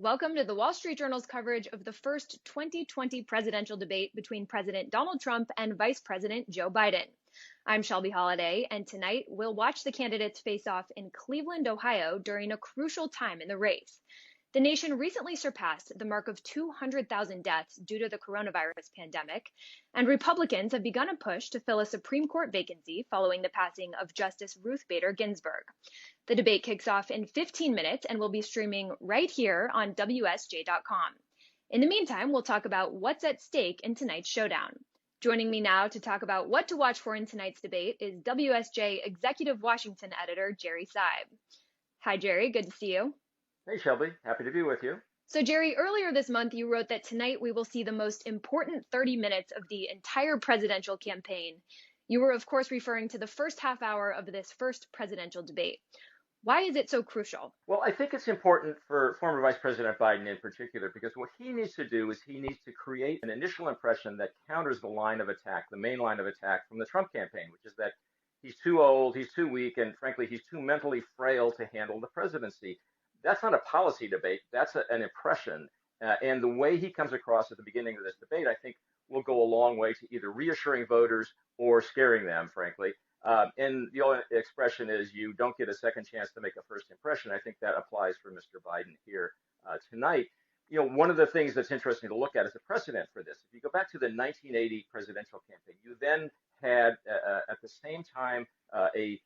Welcome to the Wall Street Journal's coverage of the first 2020 presidential debate between President Donald Trump and Vice President Joe Biden. I'm Shelby Holliday, and tonight we'll watch the candidates face off in Cleveland, Ohio during a crucial time in the race. The nation recently surpassed the mark of 200,000 deaths due to the coronavirus pandemic, and Republicans have begun a push to fill a Supreme Court vacancy following the passing of Justice Ruth Bader Ginsburg. The debate kicks off in 15 minutes and will be streaming right here on WSJ.com. In the meantime, we'll talk about what's at stake in tonight's showdown. Joining me now to talk about what to watch for in tonight's debate is WSJ Executive Washington Editor Jerry Seib. Hi, Jerry. Good to see you. Hey, Shelby. Happy to be with you. So, Jerry, earlier this month, you wrote that tonight we will see the most important 30 minutes of the entire presidential campaign. You were, of course, referring to the first half hour of this first presidential debate. Why is it so crucial? Well, I think it's important for former Vice President Biden in particular, because what he needs to do is he needs to create an initial impression that counters the line of attack, the main line of attack from the Trump campaign, which is that he's too old, he's too weak, and frankly, he's too mentally frail to handle the presidency. That's not a policy debate. That's an impression. And the way he comes across at the beginning of this debate, I think, will go a long way to either reassuring voters or scaring them, frankly. And the old expression is you don't get a second chance to make a first impression. I think that applies for Mr. Biden here tonight. You know, one of the things that's interesting to look at is the precedent for this. If you go back to the 1980 presidential campaign, you then had at the same time a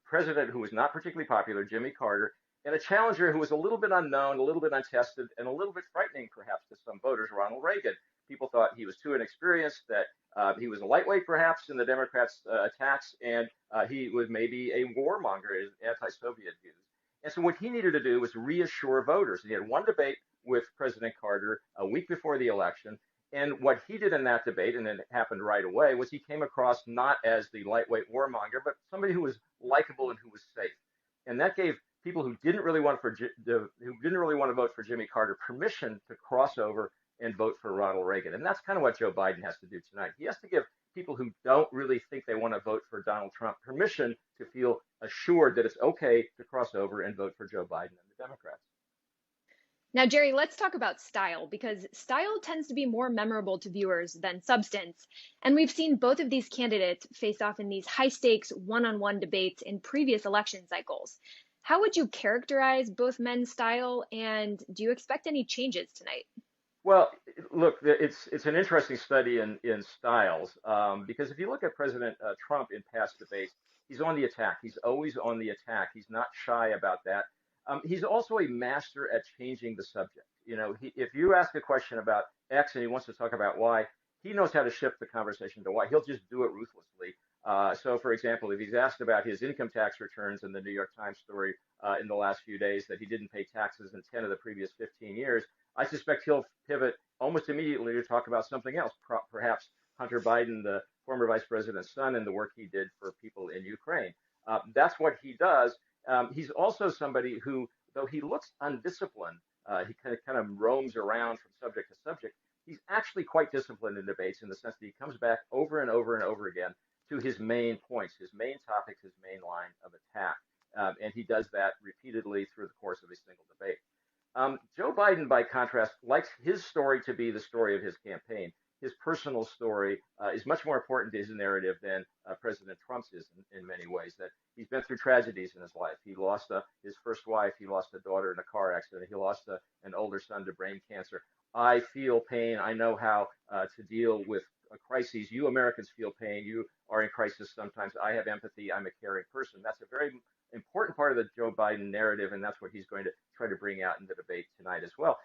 president who was not particularly popular, Jimmy Carter, and a challenger who was a little bit unknown, a little bit untested, and a little bit frightening, perhaps, to some voters, Ronald Reagan. People thought he was too inexperienced, that he was a lightweight, perhaps, in the Democrats' attacks, and he was maybe a warmonger, his anti-Soviet views. And so what he needed to do was reassure voters. He had one debate with President Carter a week before the election, and what he did in that debate, and it happened right away, was he came across not as the lightweight warmonger, but somebody who was likable and who was safe. And that gave people who didn't really want to vote for Jimmy Carter permission to cross over and vote for Ronald Reagan. And that's kind of what Joe Biden has to do tonight. He has to give people who don't really think they want to vote for Donald Trump permission to feel assured that it's okay to cross over and vote for Joe Biden and the Democrats. Now, Jerry, let's talk about style, because style tends to be more memorable to viewers than substance. And we've seen both of these candidates face off in these high-stakes one-on-one debates in previous election cycles. How would you characterize both men's style, and do you expect any changes tonight? Well, look, it's an interesting study in styles, because if you look at President Trump in past debates, he's on the attack. He's always on the attack. He's not shy about that. He's also a master at changing the subject. You know, if you ask a question about X and he wants to talk about Y, he knows how to shift the conversation to Y. He'll just do it ruthlessly. So, for example, if he's asked about his income tax returns in the New York Times story in the last few days that he didn't pay taxes in 10 of the previous 15 years, I suspect he'll pivot almost immediately to talk about something else, perhaps Hunter Biden, the former vice president's son, and the work he did for people in Ukraine. That's what he does. He's also somebody who, though he looks undisciplined, he kind of roams around from subject to subject. He's actually quite disciplined in debates in the sense that he comes back over and over and over again to his main points, his main topics, his main line of attack. And he does that repeatedly through the course of a single debate. Joe Biden, by contrast, likes his story to be the story of his campaign. His personal story is much more important to his narrative than President Trump's is in many ways. That he's been through tragedies in his life. He lost his first wife. He lost a daughter in a car accident. He lost an older son to brain cancer. I feel pain. I know how to deal with crises. You Americans feel pain. You are in crisis sometimes. I have empathy. I'm a caring person. That's a very important part of the Joe Biden narrative, and that's what he's going to try to bring out in the debate tonight as well.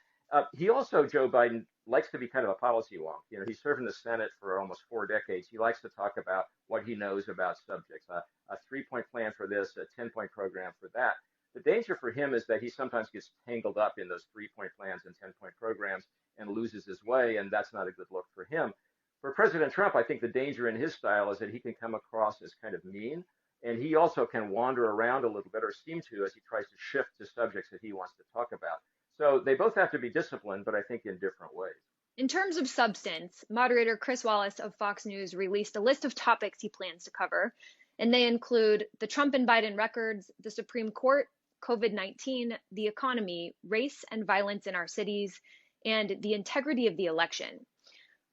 He also, Joe Biden, likes to be kind of a policy wonk. You know, he served in the Senate for almost 4 decades. He likes to talk about what he knows about subjects, a 3-point plan for this, a 10-point program for that. The danger for him is that he sometimes gets tangled up in those 3-point plans and 10-point programs and loses his way, and that's not a good look for him. For President Trump, I think the danger in his style is that he can come across as kind of mean, and he also can wander around a little bit, or seem to, as he tries to shift to subjects that he wants to talk about. So they both have to be disciplined, but I think in different ways. In terms of substance, moderator Chris Wallace of Fox News released a list of topics he plans to cover, and they include the Trump and Biden records, the Supreme Court, COVID-19, the economy, race and violence in our cities, and the integrity of the election.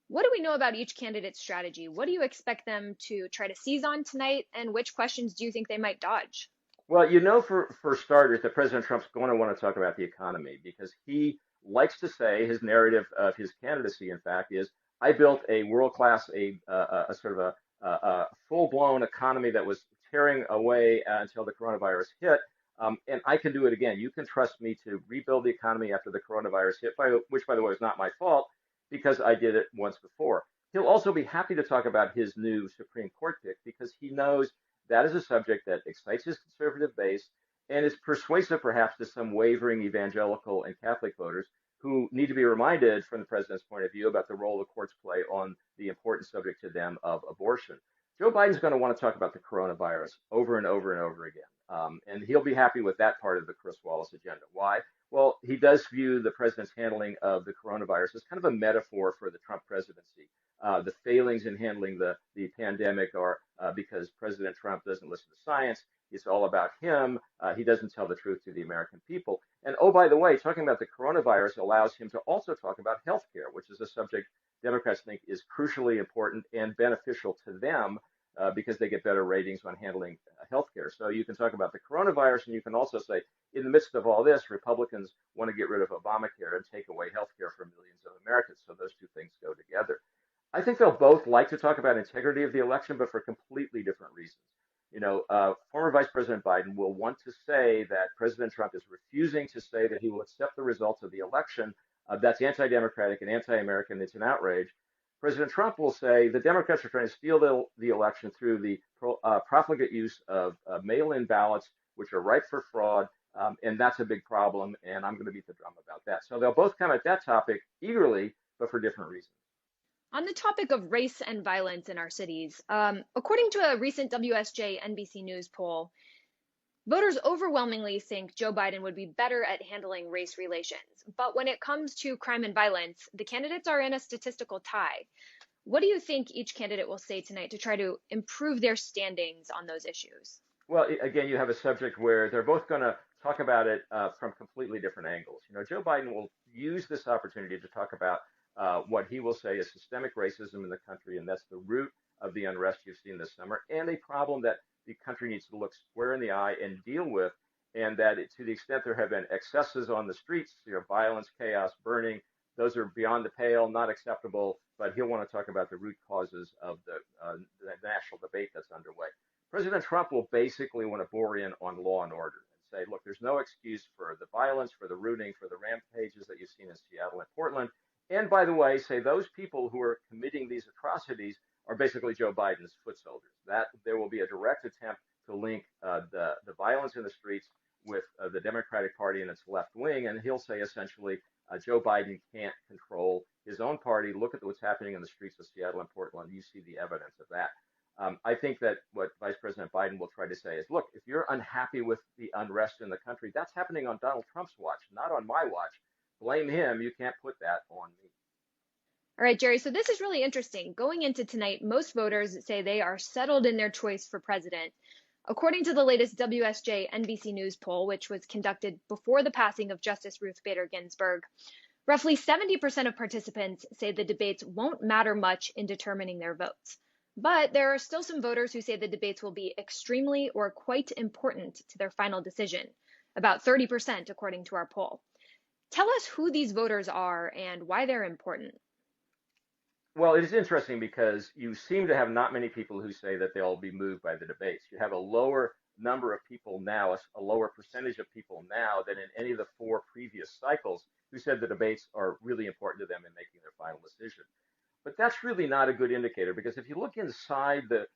What do we know about each candidate's strategy? What do you expect them to try to seize on tonight, and which questions do you think they might dodge? Well, for starters, that President Trump's going to want to talk about the economy because he likes to say his narrative of his candidacy, in fact, is I built a world class, a sort of a full blown economy that was tearing away until the coronavirus hit. And I can do it again. You can trust me to rebuild the economy after the coronavirus hit, which, by the way, is not my fault because I did it once before. He'll also be happy to talk about his new Supreme Court pick because he knows that is a subject that excites his conservative base and is persuasive perhaps to some wavering evangelical and Catholic voters who need to be reminded from the president's point of view about the role the courts play on the important subject to them of abortion. Joe Biden's going to want to talk about the coronavirus over and over and over again. And he'll be happy with that part of the Chris Wallace agenda. Why? Well, he does view the president's handling of the coronavirus as kind of a metaphor for the Trump presidency. The failings in handling the pandemic are because President Trump doesn't listen to science. It's all about him. He doesn't tell the truth to the American people. And oh, by the way, talking about the coronavirus allows him to also talk about healthcare, which is a subject Democrats think is crucially important and beneficial to them because they get better ratings on handling healthcare. So you can talk about the coronavirus, and you can also say, in the midst of all this, Republicans want to get rid of Obamacare and take away healthcare for millions of Americans. So those two things go together. I think they'll both like to talk about integrity of the election, but for completely different reasons. Former Vice President Biden will want to say that President Trump is refusing to say that he will accept the results of the election. That's anti-democratic and anti-American. It's an outrage. President Trump will say the Democrats are trying to steal the election through the profligate use of mail-in ballots, which are ripe for fraud, and that's a big problem, and I'm going to beat the drum about that. So they'll both come at that topic eagerly, but for different reasons. On the topic of race and violence in our cities, according to a recent WSJ NBC News poll, voters overwhelmingly think Joe Biden would be better at handling race relations. But when it comes to crime and violence, the candidates are in a statistical tie. What do you think each candidate will say tonight to try to improve their standings on those issues? Well, again, you have a subject where they're both going to talk about it from completely different angles. Joe Biden will use this opportunity to talk about what he will say is systemic racism in the country, and that's the root of the unrest you've seen this summer, and a problem that the country needs to look square in the eye and deal with, and that to the extent there have been excesses on the streets, violence, chaos, burning, those are beyond the pale, not acceptable, but he'll want to talk about the root causes of the national debate that's underway. President Trump will basically want to bore in on law and order and say, look, there's no excuse for the violence, for the looting, for the rampages that you've seen in Seattle and Portland. And by the way, say those people who are committing these atrocities are basically Joe Biden's foot soldiers. That there will be a direct attempt to link the violence in the streets with the Democratic Party and its left wing, and he'll say essentially Joe Biden can't control his own party. Look at what's happening in the streets of Seattle and Portland. You see the evidence of that. I think that what Vice President Biden will try to say is, look, if you're unhappy with the unrest in the country, that's happening on Donald Trump's watch, not on my watch. Blame him. You can't put that on me. All right, Jerry, so this is really interesting. Going into tonight, most voters say they are settled in their choice for president. According to the latest WSJ NBC News poll, which was conducted before the passing of Justice Ruth Bader Ginsburg, roughly 70% of participants say the debates won't matter much in determining their votes. But there are still some voters who say the debates will be extremely or quite important to their final decision, about 30% according to our poll. Tell us who these voters are and why they're important. Well, it is interesting because you seem to have not many people who say that they'll be moved by the debates. You have a lower number of people now, a lower percentage of people now than in any of the four previous cycles who said the debates are really important to them in making their final decision. But that's really not a good indicator because if you look inside the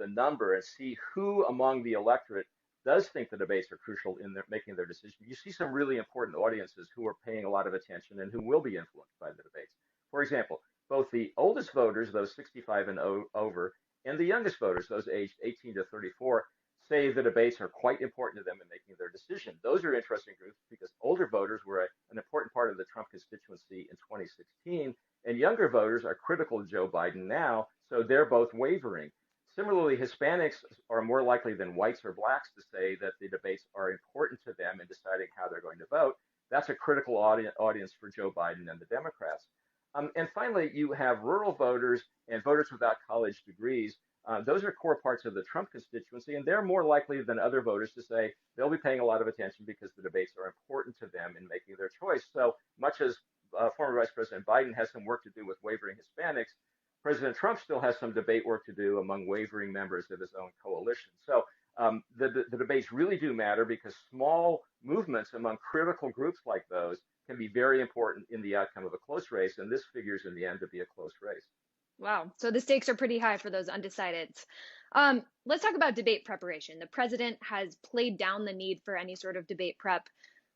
number and see who among the electorate does think the debates are crucial in making their decision, you see some really important audiences who are paying a lot of attention and who will be influenced by the debates. For example, both the oldest voters, those 65 and over, and the youngest voters, those aged 18 to 34, say the debates are quite important to them in making their decision. Those are interesting groups because older voters were an important part of the Trump constituency in 2016, and younger voters are critical of Joe Biden now, so they're both wavering. Similarly, Hispanics are more likely than whites or blacks to say that the debates are important to them in deciding how they're going to vote. That's a critical audience for Joe Biden and the Democrats. And finally, you have rural voters and voters without college degrees. Those are core parts of the Trump constituency, and they're more likely than other voters to say they'll be paying a lot of attention because the debates are important to them in making their choice. So much as former Vice President Biden has some work to do with wavering Hispanics, President Trump still has some debate work to do among wavering members of his own coalition. So the debates really do matter because small movements among critical groups like those can be very important in the outcome of a close race, and this figures in the end to be a close race. Wow. So the stakes are pretty high for those undecideds. Let's talk about debate preparation. The president has played down the need for any sort of debate prep.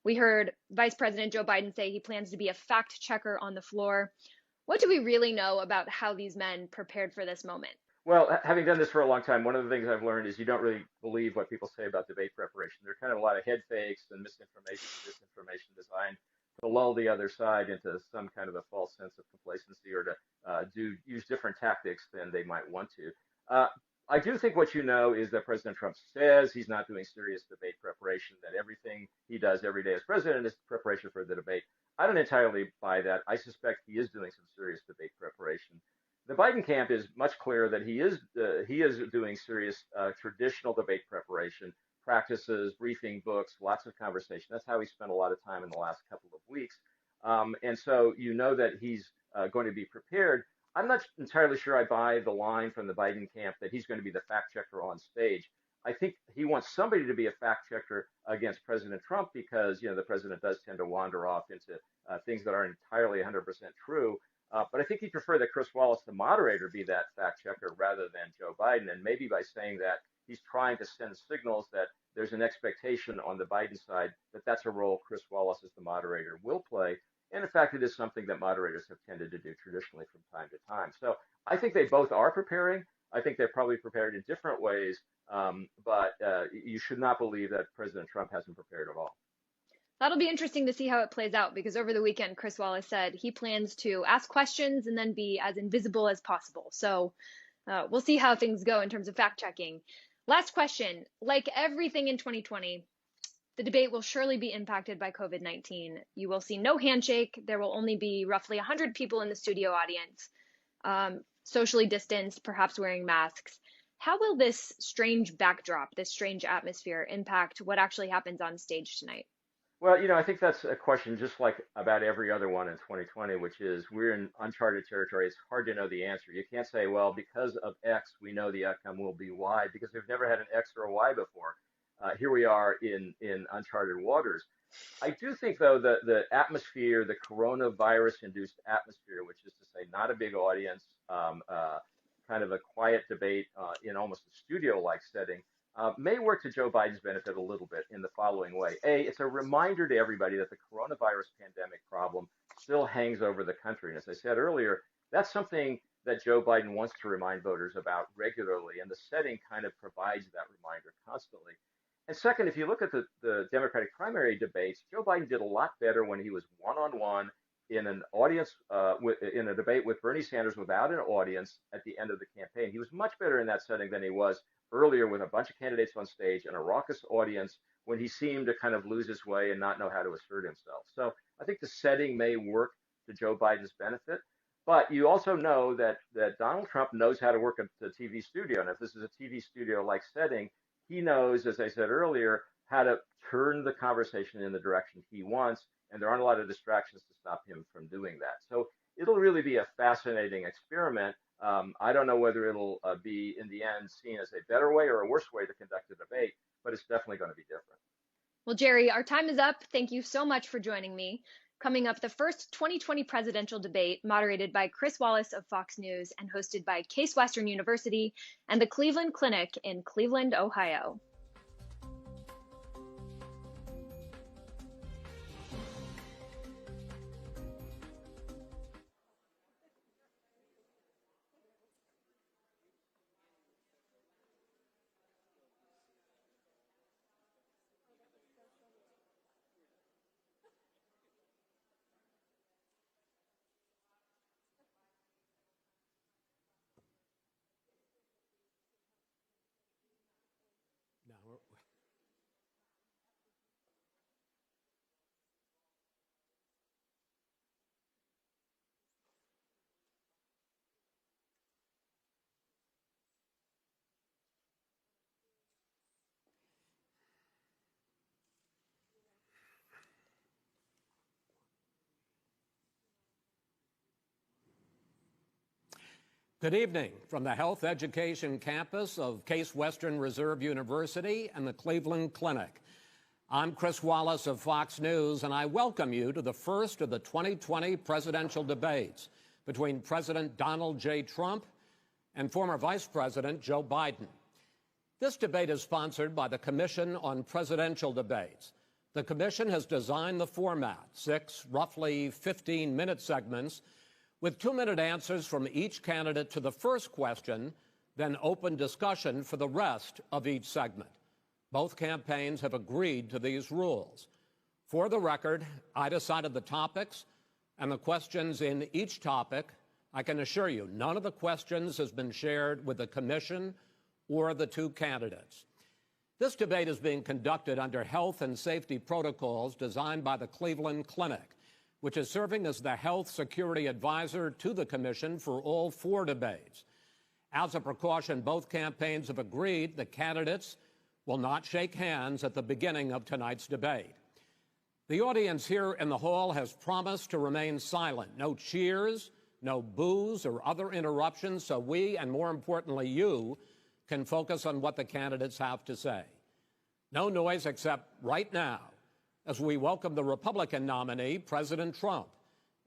We heard Vice President Joe Biden say he plans to be a fact checker on the floor. What do we really know about how these men prepared for this moment? Well, having done this for a long time, one of the things I've learned is you don't really believe what people say about debate preparation. There are kind of a lot of head fakes and misinformation and disinformation designed to lull the other side into some kind of a false sense of complacency or to use different tactics than they might want to. I do think what you know is that President Trump says he's not doing serious debate preparation, that everything he does every day as president is preparation for the debate. I don't entirely buy that. I suspect he is doing some serious debate preparation. The Biden camp is much clearer that he is doing serious traditional debate preparation, practices, briefing books, lots of conversation. That's how he spent a lot of time in the last couple of weeks. And so you know that he's going to be prepared. I'm not entirely sure I buy the line from the Biden camp that he's going to be the fact checker on stage. I think he wants somebody to be a fact checker against President Trump because, the president does tend to wander off into things that aren't entirely 100% true. But I think he'd prefer that Chris Wallace, the moderator, be that fact checker rather than Joe Biden. And maybe by saying that, he's trying to send signals that there's an expectation on the Biden side that that's a role Chris Wallace as the moderator will play. And in fact, it is something that moderators have tended to do traditionally from time to time. So I think they both are preparing. I think they're probably prepared in different ways. But you should not believe that President Trump hasn't prepared at all. That'll be interesting to see how it plays out because over the weekend, Chris Wallace said he plans to ask questions and then be as invisible as possible. So we'll see how things go in terms of fact checking. Last question. Like everything in 2020, the debate will surely be impacted by COVID-19. You will see no handshake. There will only be roughly 100 people in the studio audience, socially distanced, perhaps wearing masks. How will this strange backdrop, this strange atmosphere impact what actually happens on stage tonight? Well, I think that's a question just like about every other one in 2020, which is we're in uncharted territory. It's hard to know the answer. You can't say, well, because of X, we know the outcome will be Y, because we've never had an X or a Y before. Here we are in uncharted waters. I do think, though, that the atmosphere, the coronavirus-induced atmosphere, which is to say not a big audience, kind of a quiet debate in almost a studio-like setting, may work to Joe Biden's benefit a little bit in the following way. It's a reminder to everybody that the coronavirus pandemic problem still hangs over the country. And as I said earlier, that's something that Joe Biden wants to remind voters about regularly, and the setting kind of provides that reminder constantly. And second, if you look at the Democratic primary debates, Joe Biden did a lot better when he was one-on-one in an audience, in a debate with Bernie Sanders without an audience at the end of the campaign. He was much better in that setting than he was earlier with a bunch of candidates on stage and a raucous audience when he seemed to kind of lose his way and not know how to assert himself. So I think the setting may work to Joe Biden's benefit. But you also know that Donald Trump knows how to work at the TV studio. And if this is a TV studio-like setting, he knows, as I said earlier, how to turn the conversation in the direction he wants. And there aren't a lot of distractions to stop him from doing that. So it'll really be a fascinating experiment. I don't know whether it'll be, in the end, seen as a better way or a worse way to conduct a debate, but it's definitely going to be different. Well, Jerry, our time is up. Thank you so much for joining me. Coming up, the first 2020 presidential debate, moderated by Chris Wallace of Fox News and hosted by Case Western University and the Cleveland Clinic in Cleveland, Ohio. Good evening from the Health Education campus of Case Western Reserve University and the Cleveland Clinic. I'm Chris Wallace of Fox News, and I welcome you to the first of the 2020 presidential debates between President Donald J. Trump and former Vice President Joe Biden. This debate is sponsored by the Commission on Presidential Debates. The Commission has designed the format, 6 roughly 15-minute segments, with 2-minute answers from each candidate to the first question, then open discussion for the rest of each segment. Both campaigns have agreed to these rules. For the record, I decided the topics and the questions in each topic. I can assure you, none of the questions has been shared with the Commission or the two candidates. This debate is being conducted under health and safety protocols designed by the Cleveland Clinic, which is serving as the health security advisor to the Commission for all 4 debates. As a precaution, both campaigns have agreed the candidates will not shake hands at the beginning of tonight's debate. The audience here in the hall has promised to remain silent. No cheers, no boos or other interruptions, so we, and more importantly you, can focus on what the candidates have to say. No noise except right now, as we welcome the Republican nominee, President Trump,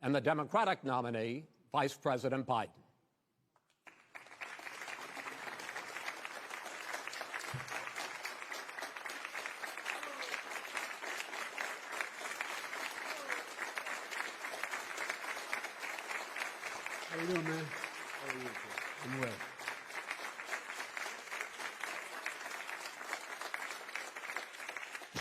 and the Democratic nominee, Vice President Biden. How you doing, man? How are you? I'm well.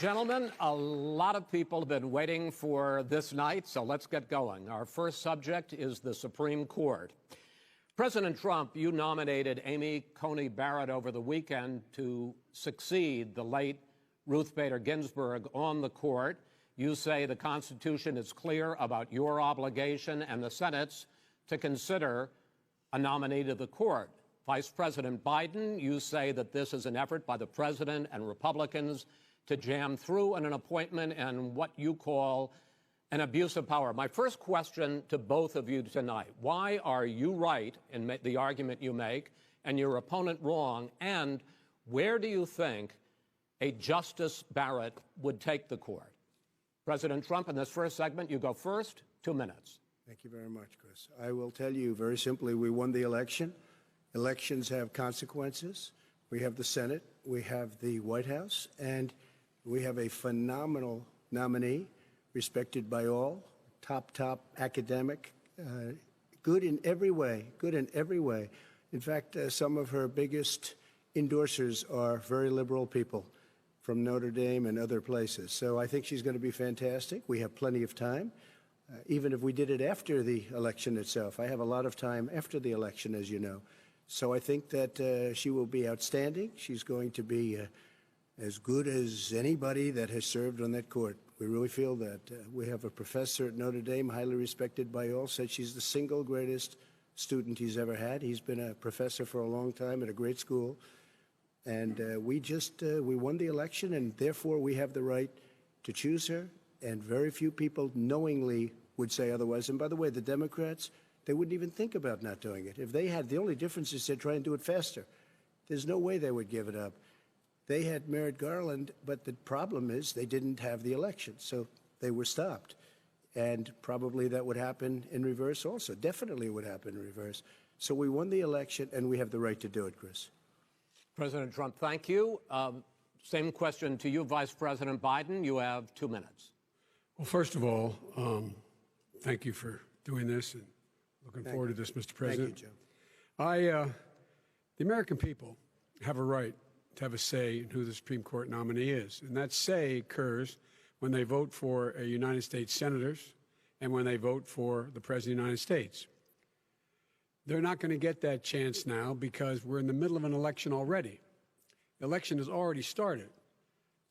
Gentlemen, a lot of people have been waiting for this night, so let's get going. Our first subject is the Supreme Court. President Trump, you nominated Amy Coney Barrett over the weekend to succeed the late Ruth Bader Ginsburg on the court. You say the Constitution is clear about your obligation and the Senate's to consider a nominee to the court. Vice President Biden, you say that this is an effort by the president and Republicans to jam through an appointment and what you call an abuse of power. My first question to both of you tonight, why are you right in the argument you make and your opponent wrong, and where do you think a Justice Barrett would take the court? President Trump, in this first segment, you go first, 2 minutes. Thank you very much, Chris. I will tell you very simply, we won the election. Elections have consequences. We have the Senate, we have the White House, and we have a phenomenal nominee, respected by all, top academic, good in every way, In fact, some of her biggest endorsers are very liberal people from Notre Dame and other places. So I think she's going to be fantastic. We have plenty of time, even if we did it after the election itself. I have a lot of time after the election, as you know. So I think that she will be outstanding. She's going to be as good as anybody that has served on that court. We really feel that. We have a professor at Notre Dame, highly respected by all, said she's the single greatest student he's ever had. He's been a professor for a long time at a great school. And we won the election, and therefore we have the right to choose her. And very few people knowingly would say otherwise. And by the way, the Democrats, they wouldn't even think about not doing it. If they had, the only difference is they'd try and do it faster. There's no way they would give it up. They had Merrick Garland, but the problem is they didn't have the election, so they were stopped. And probably that would happen in reverse also. Definitely it would happen in reverse. So we won the election, and we have the right to do it, Chris. President Trump, thank you. Same question to you, Vice President Biden. You have 2 minutes. Well, first of all, thank you for doing this, and looking forward to this, Mr. President. Thank you, Joe. The American people have a right to have a say in who the Supreme Court nominee is. And that say occurs when they vote for United States senators and when they vote for the President of the United States. They're not going to get that chance now because we're in the middle of an election already. The election has already started.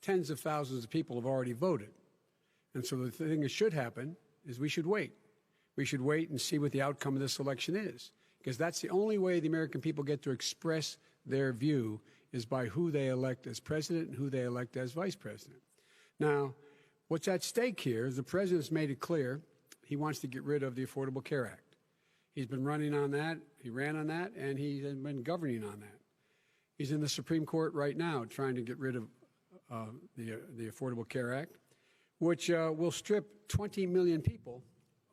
tens of thousands of people have already voted. And so the thing that should happen is we should wait. We should wait and see what the outcome of this election is, because that's the only way the American people get to express their view is by who they elect as president and who they elect as vice president. Now, what's at stake here is the president's made it clear he wants to get rid of the Affordable Care Act. He's been running on that, he ran on that, and he's been governing on that. He's in the Supreme Court right now trying to get rid of the Affordable Care Act, which will strip 20 million people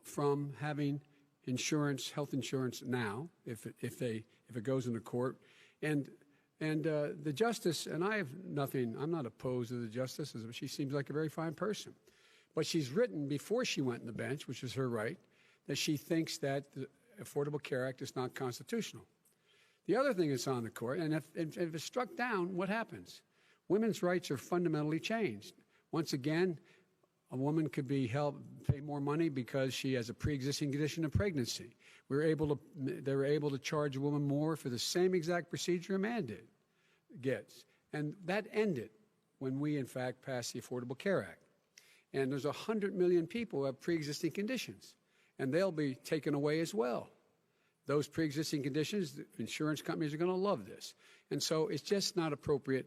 from having insurance, health insurance now, if it goes into court. And the justice, and I'm not opposed to the justice. She seems like a very fine person. But she's written before she went on the bench, which is her right, that she thinks that the Affordable Care Act is not constitutional. The other thing that's on the court, and if it's struck down, what happens? Women's rights are fundamentally changed. Once again, a woman could be pay more money because she has a pre-existing condition of pregnancy. They were able to charge a woman more for the same exact procedure a man gets. And that ended when we, in fact, passed the Affordable Care Act. And there's 100 million people who have pre-existing conditions, and they'll be taken away as well. Those pre-existing conditions, the insurance companies are going to love this. And so it's just not appropriate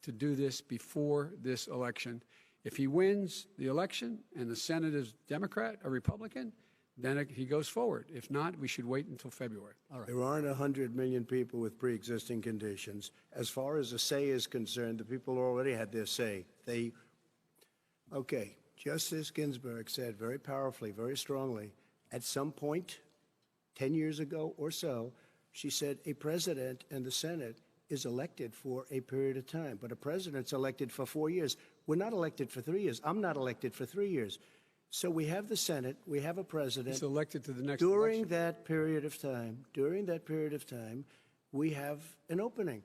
to do this before this election. If he wins the election and the Senate is Democrat or Republican, then he goes forward. If not, we should wait until February. All right. There aren't 100 million people with pre-existing conditions. As far as the say is concerned, the people already had their say. Okay, Justice Ginsburg said very powerfully, very strongly, at some point, 10 years ago or so, she said a president and the Senate is elected for a period of time, but a president's elected for 4 years. We're not elected for 3 years. I'm not elected for 3 years. So we have the Senate, we have a president. He's elected to the next during election. that period of time, we have an opening.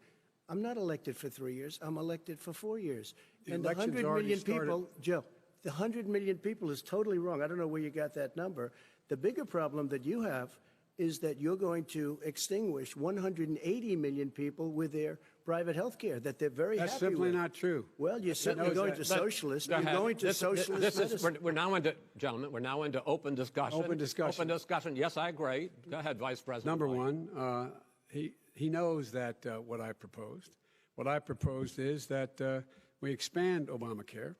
I'm not elected for 3 years. I'm elected for 4 years. And the 100 million people, Joe, the 100 million people is totally wrong. I don't know where you got that number. The bigger problem that you have is that you're going to extinguish 180 million people with their private health care that they're very happy with. That's simply not true. Well, you're certainly going to socialist. You're going to socialist medicine. We're now into, gentlemen, we're now into open discussion. Open discussion. Open discussion. Yes, I agree. Go ahead, Vice President. Number one, he knows that what I proposed. What I proposed is that we expand Obamacare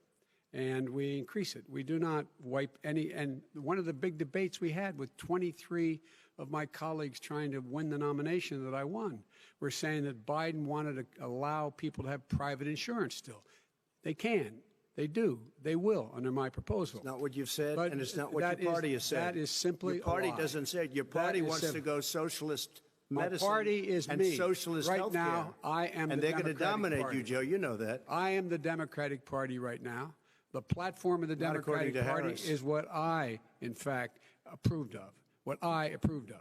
and we increase it. We do not wipe any. And one of the big debates we had with 23 of my colleagues trying to win the nomination that I won were saying that Biden wanted to allow people to have private insurance still. They can. They do. They will under my proposal. It's not what you've said, But and it's not what your party has said. That is simply your party a lie. doesn't say it. Your party wants to go socialist medicine. My party is and me. socialist right healthcare. Now, I am and the they're going to Democratic dominate Party. you, Joe. You know that. I am the Democratic Party right now. The platform of the Not according Democratic to Party Harris. is what I, in fact, approved of. What I approved of.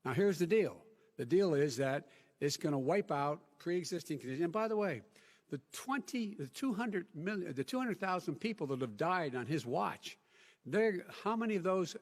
Now, here's the deal. The deal is that it's going to wipe out pre-existing conditions. And by the way, the 200,000 people that have died on his watch, how many of those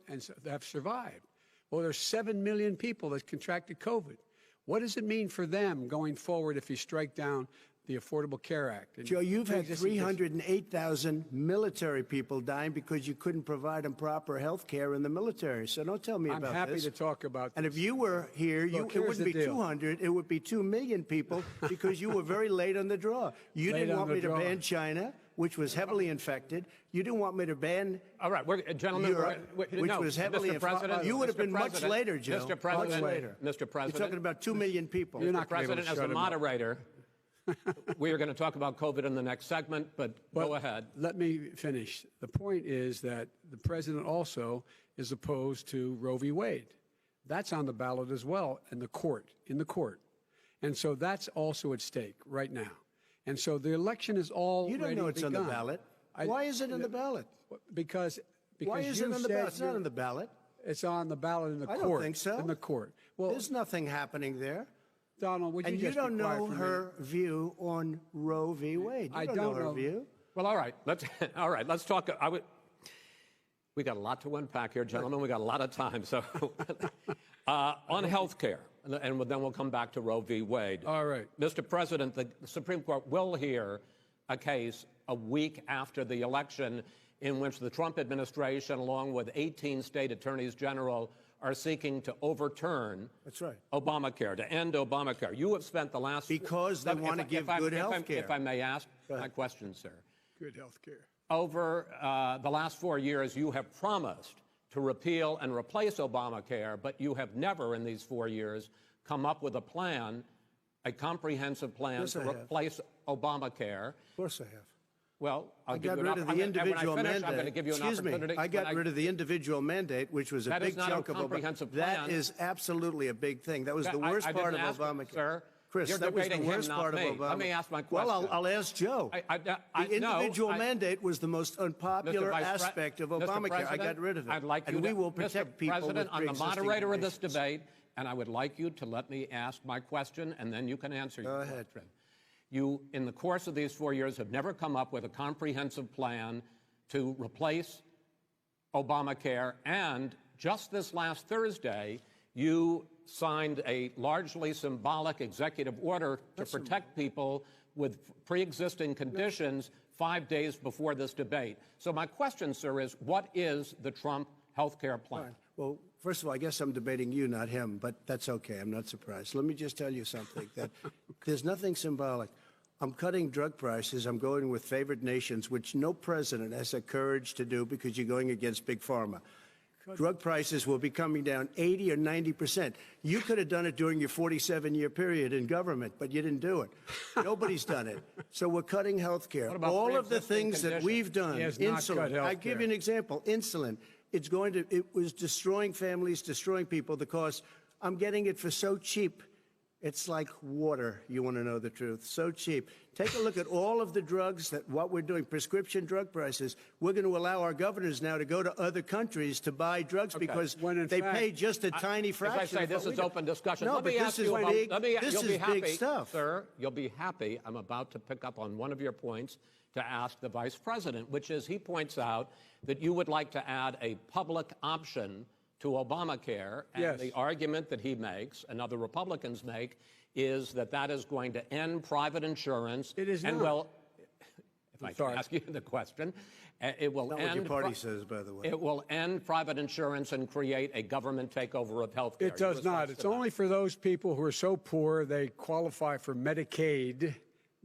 have survived? Well, there's 7 million people that contracted COVID. What does it mean for them going forward if you strike down the Affordable Care Act? And Joe, you've had 308,000 military people dying because you couldn't provide them proper health care in the military. So don't tell me about this. I'm happy to talk about this. And if you were here, Look, it here's wouldn't be the deal. 200, it would be 2 million people because you were very late on the draw. You Late didn't on want the me to draw. ban China, which was heavily infected. You didn't want me to ban All right, gentlemen, Europe, which was heavily Mr. President, You would have Mr. been much President, later, Joe. Mr. President, much later. Mr. President. You're talking about 2 million people. You're Mr. not gonna be able President, to as shut a him up. moderator, we are going to talk about COVID in the next segment, but go ahead. Let me finish. The point is that the president also is opposed to Roe v. Wade. That's on the ballot as well in the court. And so that's also at stake right now. And so the election is already You don't know it's begun. on the ballot. Why is it on the ballot? Because Why is it you on the said ballot? It's not on the ballot. It's on the ballot in the I court. don't think so. In the court. Well, There's nothing happening there. Donald, would you And just you don't be quiet know for a her minute? view on Roe v. Wade. You I don't don't know her know. view. Well, all right. Let's talk. We got a lot to unpack here, gentlemen. We got a lot of time. So on health care, and then we'll come back to Roe v. Wade. All right. Mr. President, the Supreme Court will hear a case a week after the election in which the Trump administration, along with 18 state attorneys general, are seeking to overturn Obamacare, to end Obamacare. You have spent the last... Because they want to give good health care. If I may ask my question, sir. Good health care. Over the last 4 years, you have promised to repeal and replace Obamacare, but you have never in these 4 years come up with a plan, a comprehensive plan to replace Obamacare. Of course I have. Well, I got rid of the individual mandate. I'm going to give you an opportunity. I got rid of the individual mandate, which was a big chunk of Obamacare. That is absolutely a big thing. That was the worst part of Obamacare. Sir, Chris, that was the worst part of Obamacare. Let me ask my question. Well, I'll ask Joe. The individual mandate was the most unpopular aspect of Obamacare. I got rid of it. I'd like you and we will protect people with President, I'm the moderator of this conditions. debate, and I would like you to let me ask my question, and then you can answer your question. Go ahead. You, in the course of these 4 years, have never come up with a comprehensive plan to replace Obamacare, and just this last Thursday, you signed a largely symbolic executive order to protect people with pre-existing conditions 5 days before this debate. So my question, sir, is what is the Trump health care plan? Fine. Well, first of all, I guess I'm debating you, not him, but that's okay. I'm not surprised. Let me just tell you something, that there's nothing symbolic. I'm cutting drug prices. I'm going with favored nations, which no president has the courage to do because you're going against Big Pharma. Drug prices will be coming down 80 or 90%. You could have done it during your 47-year period in government, but you didn't do it. Nobody's done it. So we're cutting health care. All of the things that we've done, insulin. I give you an example, insulin. It was destroying families, destroying people. The cost, I'm getting it for so cheap. It's like water, you want to know the truth. So cheap. Take a look at all of the drugs what we're doing, prescription drug prices. We're going to allow our governors now to go to other countries to buy drugs because they pay just a tiny fraction. As I say, this is open discussion. No, let me ask you about, this is big stuff. Sir, you'll be happy. I'm about to pick up on one of your points to ask the Vice President, which is he points out that you would like to add a public option to Obamacare, and the argument that he makes and other Republicans make is that that is going to end private insurance. It is and not. Well, if I can ask you the question, it will not end. What your party says, by the way. It will end private insurance and create a government takeover of health care. It does not. It's only for those people who are so poor they qualify for Medicaid.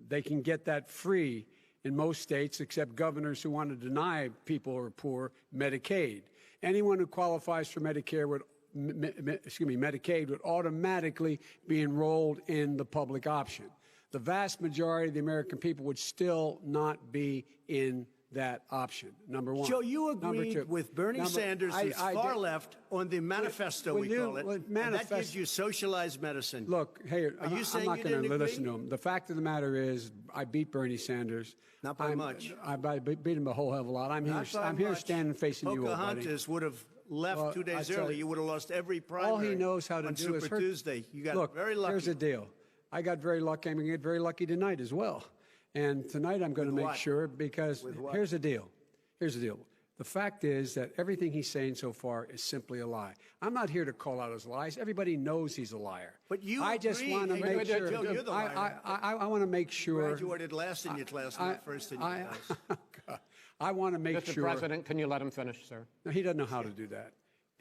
They can get that free in most states, except governors who want to deny people who are poor Medicaid. Anyone who qualifies for Medicare Medicaid would automatically be enrolled in the public option. The vast majority of the American people would still not be in that option, number one. Joe, you agreed with Bernie Sanders, who's far left, on the manifesto, we call it, and that gives you socialized medicine. Look, hey, Are you saying I'm not you going to didn't listen agree? to him. The fact of the matter is, I beat Bernie Sanders. Not by much. I beat him a whole hell of a lot. I'm here standing facing you, old buddy. Pocahontas would have left 2 days early. You would have lost every primary. All he knows how to do is Super Tuesday. You got Look, very lucky. Here's the deal. I got very lucky. I'm going to get very lucky tonight as well. And tonight I'm going to make sure, because here's the deal. Here's the deal. The fact is that everything he's saying so far is simply a lie. I'm not here to call out his lies. Everybody knows he's a liar. But you I just agree. want to make sure. Joe, you're the liar. I want to make sure. Graduated last in your class, not first in your class. I want to make sure. Mr. President, can you let him finish, sir? No, he doesn't know how to do that.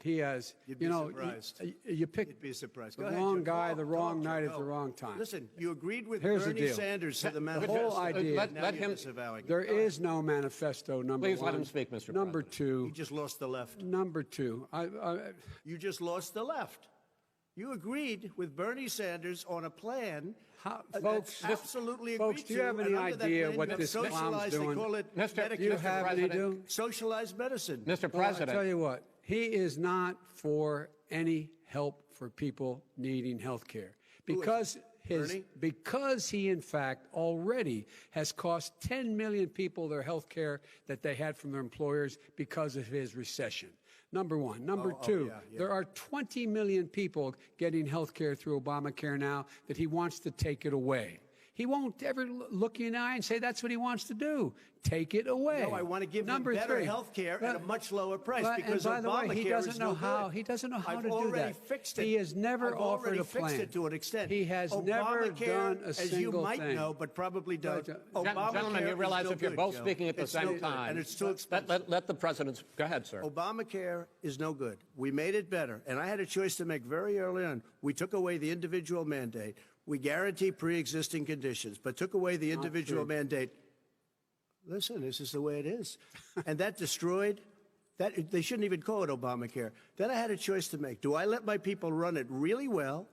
He has, You'd be surprised. You pick You'd be surprised. the wrong guy, the wrong night at the wrong time. Listen, you agreed with Here's the Bernie deal. Sanders to the The manifesto. whole idea. Let him. There is no manifesto, number Please one. let him speak, Mr. Number President. two. You just lost the left. Number two. You just lost the left. You agreed with Bernie Sanders on a plan folks, absolutely agreed folks, do you have any and under that idea plan, what you have this clown's socialized, doing? They call it Mr. Do you Mr. have President, any do? socialized medicine. Mr. Well, President, I tell you what, he is not for any help for people needing health care. Because he, in fact, already has cost 10 million people their health care that they had from their employers because of his recession. Number one. Number two, there are 20 million people getting health care through Obamacare now that he wants to take it away. He won't ever look you in the eye and say that's what he wants to do. Take it away. No, I want to give them better health care at a much lower price because and by the way, he Obamacare doesn't is know no how. good. He doesn't know how I've to do already that. fixed it. He has never I've offered already a plan. fixed it to an extent. He has never done a as you single might thing. know, but probably don't. Gentlemen, you realize is no if you're good, both Joe. speaking at the It's no same good, time, and it's too expensive. let the president go ahead, sir. Obamacare is no good. We made it better, and I had a choice to make very early on. We took away the individual mandate. We guarantee pre-existing conditions, but took away the individual mandate. Listen, this is the way it is. And that destroyed, that they shouldn't even call it Obamacare. Then I had a choice to make. Do I let my people run it really well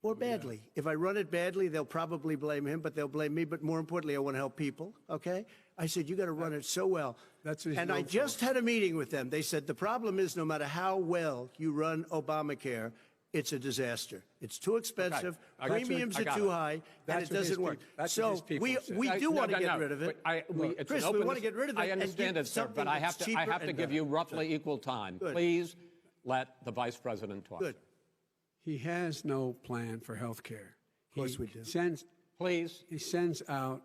or badly? Yeah. If I run it badly, they'll probably blame him, but they'll blame me. But more importantly, I want to help people, okay? I said, you got to run it so well. And I just had a meeting with them. They said, the problem is no matter how well you run Obamacare, it's a disaster. It's too expensive. Okay. Premiums are too high, and it doesn't work. So we do want to get rid of it. Chris, we want to get rid of it. I understand it, sir, but I have to give you roughly equal time. Good. Please let the vice president talk. Good. He has no plan for health care. Of course we do. He sends out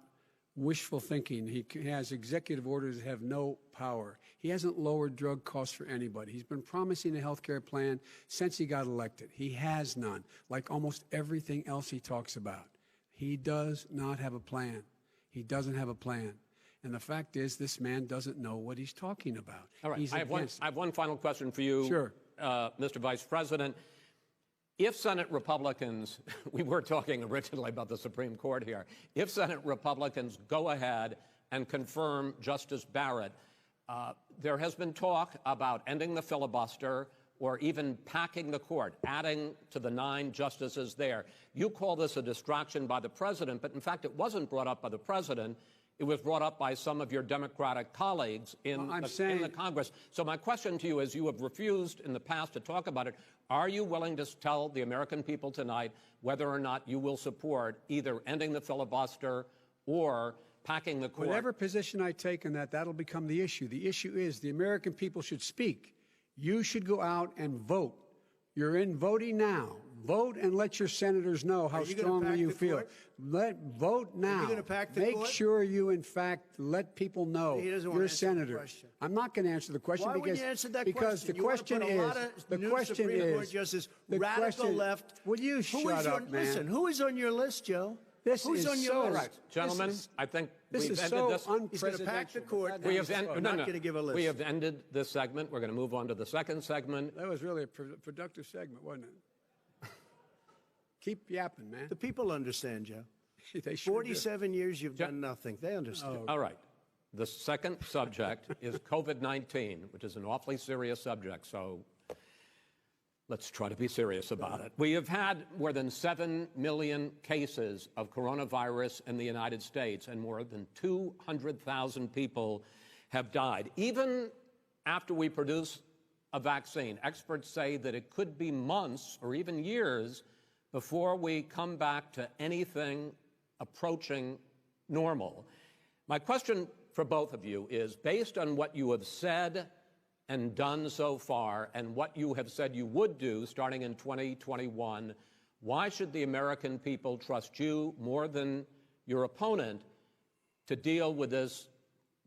wishful thinking. He has executive orders that have no power. He hasn't lowered drug costs for anybody. He's been promising a health care plan since he got elected. He has none, like almost everything else he talks about. He does not have a plan. He doesn't have a plan. And the fact is, this man doesn't know what he's talking about. All right. I have one final question for you, sure. Mr. Vice President. If Senate Republicans, we were talking originally about the Supreme Court here, if Senate Republicans go ahead and confirm Justice Barrett, there has been talk about ending the filibuster or even packing the court, adding to the 9 justices there. You call this a distraction by the president, but in fact it wasn't brought up by the president. It was brought up by some of your Democratic colleagues in the Congress. So my question to you is, you have refused in the past to talk about it. Are you willing to tell the American people tonight whether or not you will support either ending the filibuster or packing the court? Whatever position I take on that, that'll become the issue. The issue is the American people should speak. You should go out and vote. You're in voting now. Vote and let your senators know how strongly you feel. Vote now. Are you going to pack the Make court? sure you, in fact, let people know you're a senator. I'm not going to answer the question. Why because, would you answer that because question? the question is, radical left. Will you shut up, man? Listen, who is on your list, Joe? Who's on your list? Right, gentlemen, I think this we've is ended so this. He's going to pack the court. We have We have ended this segment. We're going to move on to the second segment. That was really a productive segment, wasn't it? Keep yapping, man. The people understand, Joe. They sure 47 years you've done nothing. They understand. All right. The second subject is COVID-19, which is an awfully serious subject, so let's try to be serious about it. We have had more than 7 million cases of coronavirus in the United States, and more than 200,000 people have died. Even after we produce a vaccine, experts say that it could be months or even years before we come back to anything approaching normal. My question for both of you is, based on what you have said and done so far and what you have said you would do starting in 2021, why should the American people trust you more than your opponent to deal with this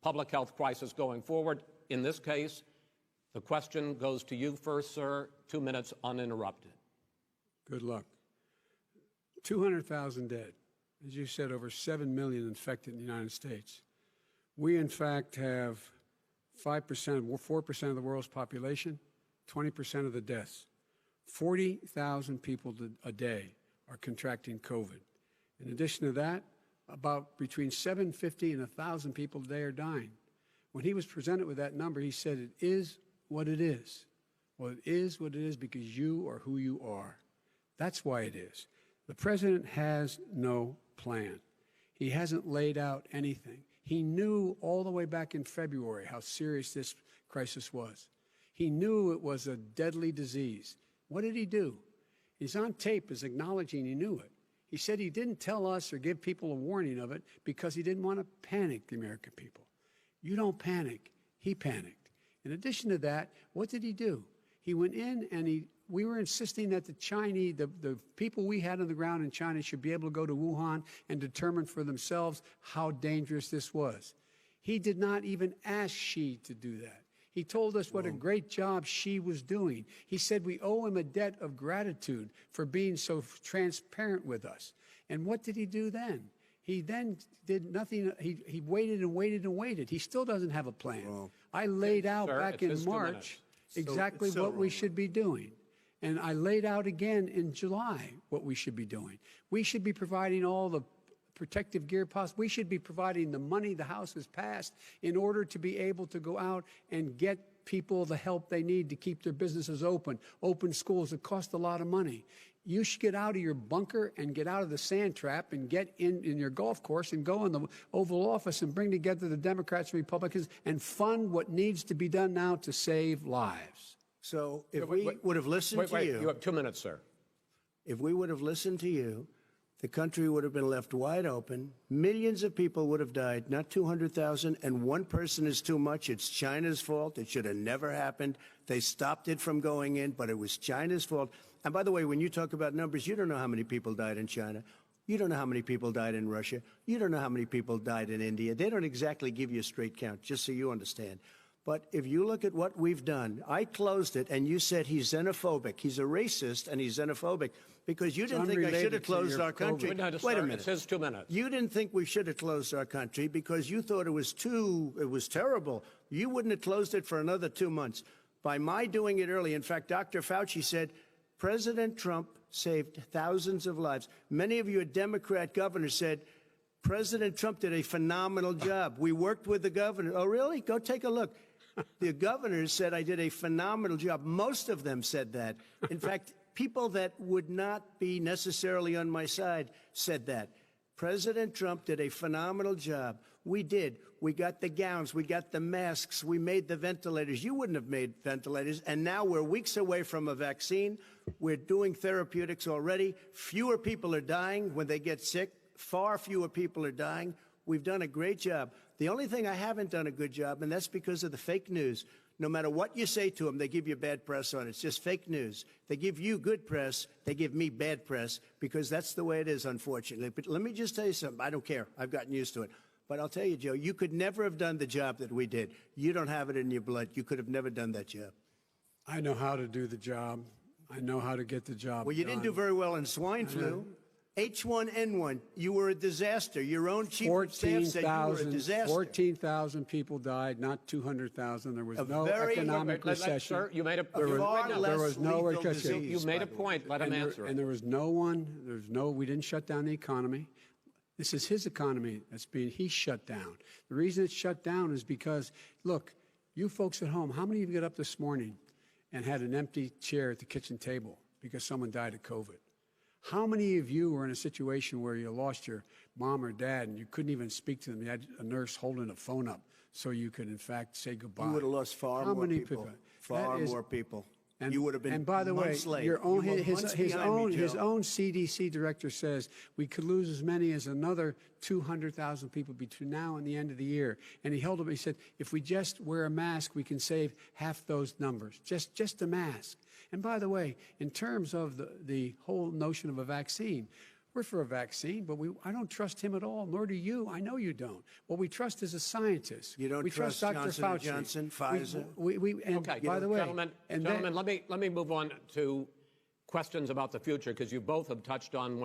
public health crisis going forward? In this case, the question goes to you first, sir. 2 minutes uninterrupted. Good luck. 200,000 dead. As you said, over 7 million infected in the United States. We, in fact, have 5%, 4% of the world's population, 20% of the deaths. 40,000 people a day are contracting COVID. In addition to that, about between 750 and 1,000 people a day are dying. When he was presented with that number, he said, it is what it is. Well, it is what it is because you are who you are. That's why it is. The president has no plan. He hasn't laid out anything. He knew all the way back in February how serious this crisis was. He knew it was a deadly disease. What did he do? He's on tape as acknowledging he knew it. He said he didn't tell us or give people a warning of it because he didn't want to panic the American people. You don't panic. He panicked. In addition to that, what did he do? He went in and we were insisting that the Chinese, the people we had on the ground in China should be able to go to Wuhan and determine for themselves how dangerous this was. He did not even ask Xi to do that. He told us what a great job Xi was doing. He said we owe him a debt of gratitude for being so transparent with us. And what did he do then? He then did nothing. He waited and waited and waited. He still doesn't have a plan. Well, I laid out sir, back in March exactly So what we should be doing. And I laid out again in July what we should be doing. We should be providing all the protective gear possible. We should be providing the money the House has passed in order to be able to go out and get people the help they need to keep their businesses open schools. It costs a lot of money. You should get out of your bunker and get out of the sand trap and get in your golf course and go in the Oval Office and bring together the Democrats and Republicans and fund what needs to be done now to save lives. So if we would have listened to you... You have 2 minutes, sir. If we would have listened to you, the country would have been left wide open. Millions of people would have died, not 200,000, and one person is too much. It's China's fault. It should have never happened. They stopped it from going in, but it was China's fault. And by the way, when you talk about numbers, you don't know how many people died in China. You don't know how many people died in Russia. You don't know how many people died in India. They don't exactly give you a straight count, just so you understand. But if you look at what we've done, I closed it, and you said he's xenophobic. He's a racist, and he's xenophobic because you didn't think I should have closed our country. Wait a minute. It says 2 minutes. You didn't think we should have closed our country because you thought it was terrible. You wouldn't have closed it for another 2 months. By my doing it early, in fact, Dr. Fauci said, President Trump saved thousands of lives. Many of you Democrat governors said, President Trump did a phenomenal job. We worked with the governor. Oh, really? Go take a look. The governors said I did a phenomenal job. Most of them said that. In fact, people that would not be necessarily on my side said that. President Trump did a phenomenal job. We did. We got the gowns. We got the masks. We made the ventilators. You wouldn't have made ventilators. And now we're weeks away from a vaccine. We're doing therapeutics already. Fewer people are dying when they get sick. Far fewer people are dying. We've done a great job. The only thing I haven't done a good job, and that's because of the fake news. No matter what you say to them, they give you bad press on it. It's just fake news. They give you good press. They give me bad press because that's the way it is, unfortunately. But let me just tell you something. I don't care. I've gotten used to it. But I'll tell you, Joe, you could never have done the job that we did. You don't have it in your blood. You could have never done that job. I know how to do the job. I know how to get the job Well, you done. didn't do very well in swine flu. H1N1, you were a disaster. Your own chief of staff said you were a disaster. 14,000 people died, not 200,000. There was no economic recession. Sir, you made a there was no recession. You made a point. Let him answer. And there was no one. We didn't shut down the economy. This is his economy he shut down. The reason it's shut down is because, look, you folks at home, how many of you got up this morning and had an empty chair at the kitchen table because someone died of COVID? How many of you were in a situation where you lost your mom or dad and you couldn't even speak to them? You had a nurse holding a phone up so you could, in fact, say goodbye. You would have lost far more people. Far more people. And you would have been. And by the way, his own CDC director says we could lose as many as another 200,000 people between now and the end of the year. And he held up. He said, if we just wear a mask, we can save half those numbers. Just a mask. And by the way, in terms of the whole notion of a vaccine, we're for a vaccine, but I don't trust him at all, nor do you. I know you don't. What we trust is a scientist. You don't trust Dr. Johnson Fauci. Johnson, Pfizer? Okay, by the way, gentlemen, let me move on to questions about the future, because you both have touched on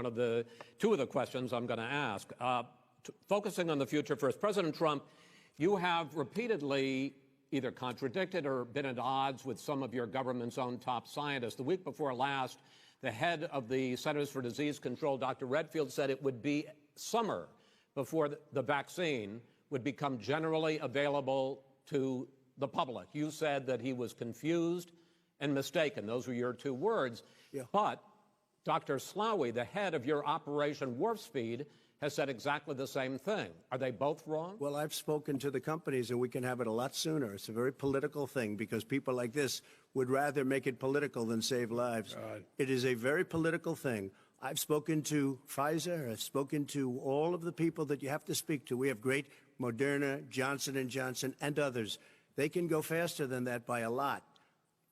two of the questions I'm going to ask. Focusing on the future first, President Trump, you have repeatedly either contradicted or been at odds with some of your government's own top scientists. The week before last, the head of the Centers for Disease Control, Dr. Redfield, said it would be summer before the vaccine would become generally available to the public. You said that he was confused and mistaken. Those were your two words. Yeah. But Dr. Slaoui, the head of your Operation Warp Speed, has said exactly the same thing. Are they both wrong? Well, I've spoken to the companies, and we can have it a lot sooner. It's a very political thing because people like this would rather make it political than save lives. God. It is a very political thing. I've spoken to Pfizer. I've spoken to all of the people that you have to speak to. We have great Moderna, Johnson & Johnson, and others. They can go faster than that by a lot.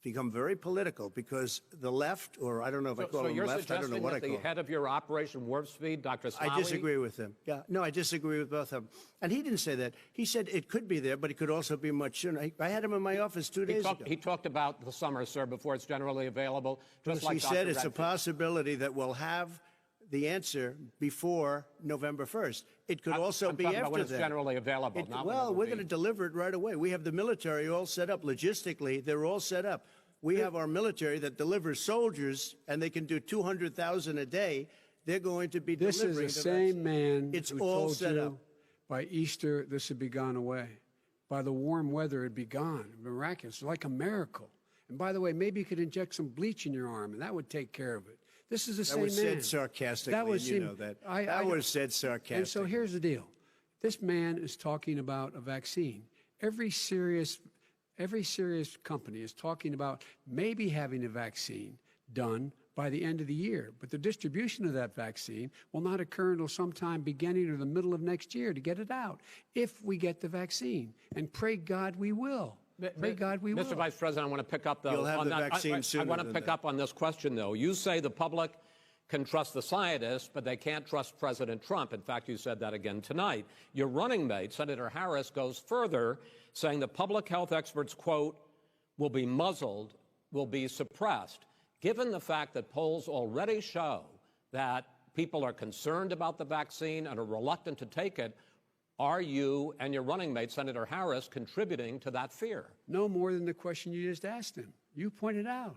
become very political because the left, or I don't know if I call them left, I don't know what I call them. the head of your Operation Warp Speed, Dr. Slawi? I disagree with him. Yeah, no, I disagree with both of them. And he didn't say that. He said it could be there, but it could also be much sooner. I had him in my office 2 days ago. He talked about the summer, sir, before it's generally available. Just like he said, it's a possibility that we'll have the answer before November 1st. It could also be after that. When it's generally available. Well, we're going to deliver it right away. We have the military all set up. Logistically, they're all set up. We have our military that delivers soldiers, and they can do 200,000 a day. They're going to be delivering. This is the same man it's who all told set you up. By Easter this would be gone away. By the warm weather it'd be gone. Miraculous, like a miracle. And by the way, maybe you could inject some bleach in your arm, and that would take care of it. This is the same man. That was said sarcastically, you know that. That was said sarcastically. And so here's the deal. This man is talking about a vaccine. Every serious company is talking about maybe having a vaccine done by the end of the year. But the distribution of that vaccine will not occur until sometime beginning or the middle of next year to get it out, if we get the vaccine. And pray God we will. Pray God we will. Mr. Vice President, I want to pick up, though. You'll have the vaccine sooner. I want to pick up on this question, though. You say the public can trust the scientists, but they can't trust President Trump. In fact, you said that again tonight. Your running mate, Senator Harris, goes further, saying the public health experts, quote, will be muzzled, will be suppressed. Given the fact that polls already show that people are concerned about the vaccine and are reluctant to take it, are you and your running mate, Senator Harris, contributing to that fear? No more than the question you just asked him. You pointed out.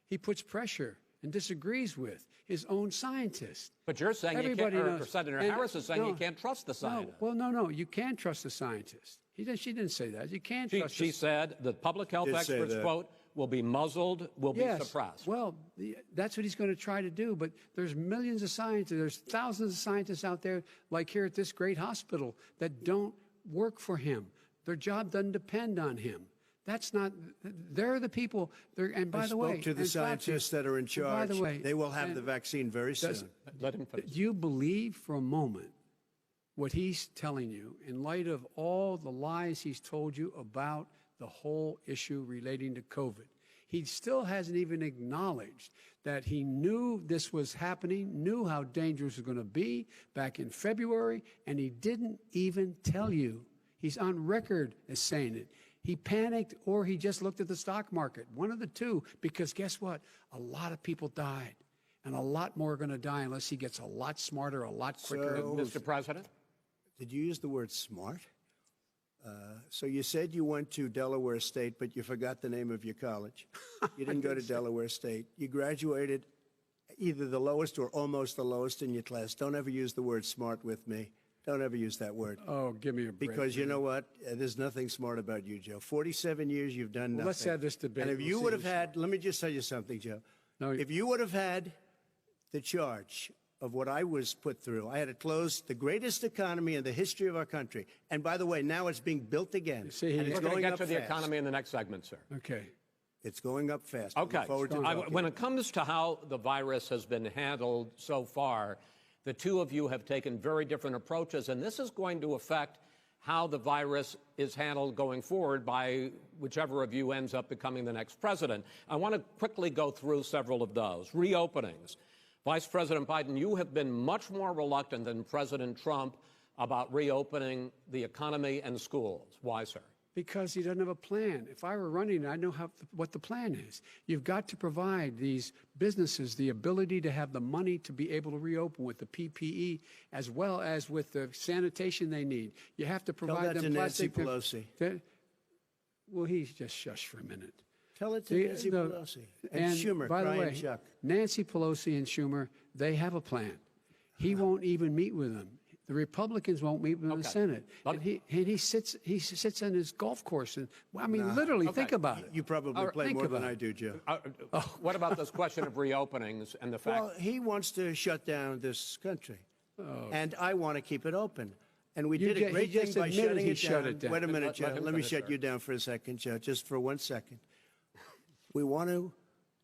He puts pressure and disagrees with his own scientists. But you're saying Senator Harris is saying you can't trust the scientists. No, you can trust the scientists. She didn't say that. You can't trust. She said the public health experts, quote, will be muzzled, will be suppressed. Well, that's what he's going to try to do. But there's millions of scientists, there's thousands of scientists out there, like here at this great hospital, that don't work for him. Their job doesn't depend on him. That's not. They're the people. And by the way, I spoke to the scientists that are in charge. By the way, they will have the vaccine very soon. Let him finish. Do you believe for a moment what he's telling you in light of all the lies he's told you about the whole issue relating to COVID? He still hasn't even acknowledged that he knew this was happening, knew how dangerous it was going to be back in February, and he didn't even tell you. He's on record as saying it. He panicked, or he just looked at the stock market. One of the two, because guess what? A lot of people died, and a lot more are going to die unless he gets a lot smarter, a lot quicker. Mr. President? Did you use the word smart? So you said you went to Delaware State, but you forgot the name of your college. You didn't go to Delaware State. You graduated either the lowest or almost the lowest in your class. Don't ever use the word smart with me. Don't ever use that word. Oh, give me a break. Because you know what? There's nothing smart about you, Joe. 47 years, you've done nothing. Let's have this debate. And if you would have had, let me just tell you something, Joe. No, if you would have had the charge of what I was put through, I had to close the greatest economy in the history of our country. And by the way, now it's being built again. We're going to get to the economy in the next segment, sir. Okay. It's going up fast. Okay. When it comes to how the virus has been handled so far, the two of you have taken very different approaches, and this is going to affect how the virus is handled going forward by whichever of you ends up becoming the next president. I want to quickly go through several of those. Reopenings. Vice President Biden, you have been much more reluctant than President Trump about reopening the economy and schools. Why, sir? Because he doesn't have a plan. If I were running, I know what the plan is. You've got to provide these businesses the ability to have the money to be able to reopen with the PPE as well as with the sanitation they need. You have to provide them plastic. Tell that to Nancy Pelosi. Well, he's just shush for a minute. Tell it to Nancy Pelosi. And Schumer, by the way, Chuck. Nancy Pelosi and Schumer, they have a plan. He won't even meet with them. The Republicans won't meet with the Senate. And he sits on his golf course. And I mean, literally, think about it. You probably play more than I do, Joe. What about this question of reopenings and the fact? Well, he wants to shut down this country. And I want to keep it open. And we did a great thing by shutting it down. Wait a minute, Joe. Let me shut you down for a second, Joe, just for 1 second.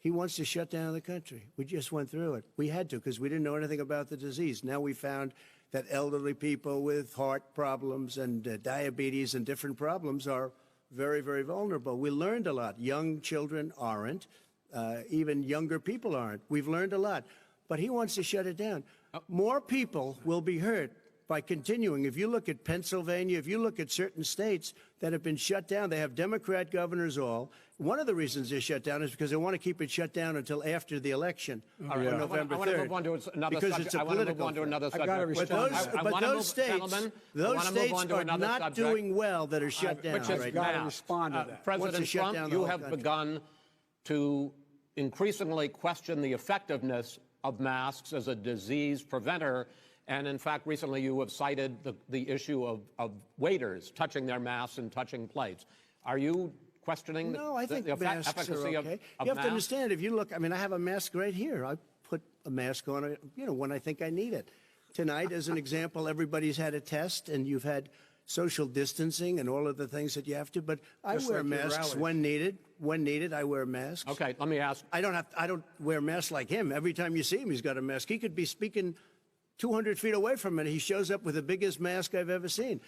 He wants to shut down the country. We just went through it. We had to because we didn't know anything about the disease. Now we found that elderly people with heart problems and diabetes and different problems are very, very vulnerable. We learned a lot. Young children aren't. Even younger people aren't. We've learned a lot. But he wants to shut it down. More people will be hurt by continuing. If you look at Pennsylvania, if you look at certain states that have been shut down, they have Democrat governors all. One of the reasons they're shut down is because they want to keep it shut down until after the election on November 3rd. I want to move on to another because subject. it's a I want to move political on to another subject. But those states are not doing well that are shut down right now. Respond to that. President Trump, you have begun to increasingly question the effectiveness of masks as a disease preventer. And in fact, recently you have cited the issue of waiters touching their masks and touching plates. Are you questioning No, I think the masks efficacy are okay. of You have masks? to understand, if you look, I mean, I have a mask right here. I put a mask on, when I think I need it. Tonight, as an example, everybody's had a test, and you've had social distancing and all of the things that you have to. But I wear masks when needed. When needed, I wear masks. Okay, let me ask. I don't wear masks like him. Every time you see him, he's got a mask. He could be speaking 200 feet away from it. He shows up with the biggest mask I've ever seen.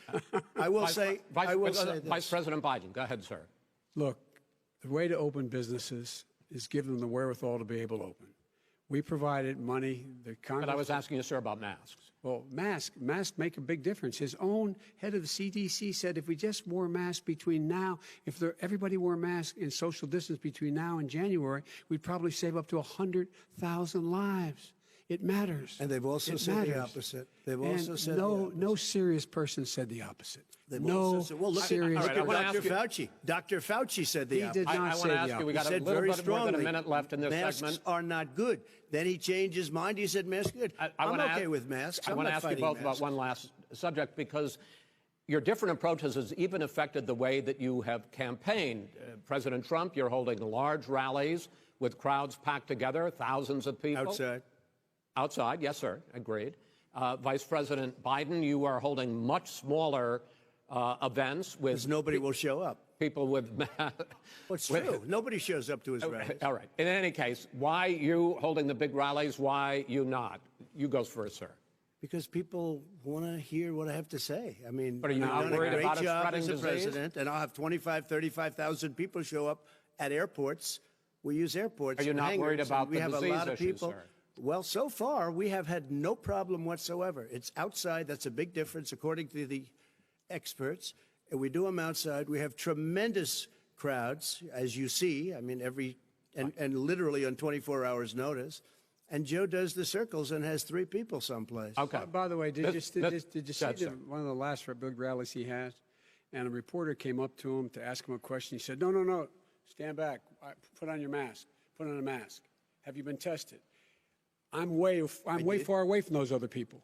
I will say this. Vice President Biden, go ahead, sir. Look, the way to open businesses is give them the wherewithal to be able to open. We provided money. But I was asking you, sir, about masks. Well, masks make a big difference. His own head of the CDC said if we just wore masks between now, everybody wore masks in social distance between now and January, we'd probably save up to 100,000 lives. It matters. And they've also said the opposite. They've also said no serious person said the opposite. Look serious. at Dr. Fauci. Dr. Fauci said the opposite. He did not say the opposite. We got a little bit more than a minute left in this segment. Masks are not good. Then he changed his mind. He said masks are good. I'm okay with masks. I want to ask you both about one last subject, because your different approaches has even affected the way that you have campaigned. President Trump, you're holding large rallies with crowds packed together, thousands of people. Outside, yes, sir, agreed. Vice President Biden, you are holding much smaller events with... Because nobody will show up. People with... Well, it's true. Nobody shows up to his rallies. All right. In any case, why you holding the big rallies? Why you not? You go first, sir. Because people want to hear what I have to say. I mean, but are you not worried about it spreading disease? President, and I'll have 35,000 people show up at airports. We use airports. Are you not worried about the disease issue, sir? We have a lot of people. Sir? Well, so far, we have had no problem whatsoever. It's outside. That's a big difference, according to the experts. And we do them outside. We have tremendous crowds, as you see. I mean, and literally on 24 hours' notice. And Joe does the circles and has 3 people someplace. Okay. By the way, did you see one of the last big rallies he has? And a reporter came up to him to ask him a question. He said, no, stand back. Put on your mask. Put on a mask. Have you been tested? I'm way far away from those other people.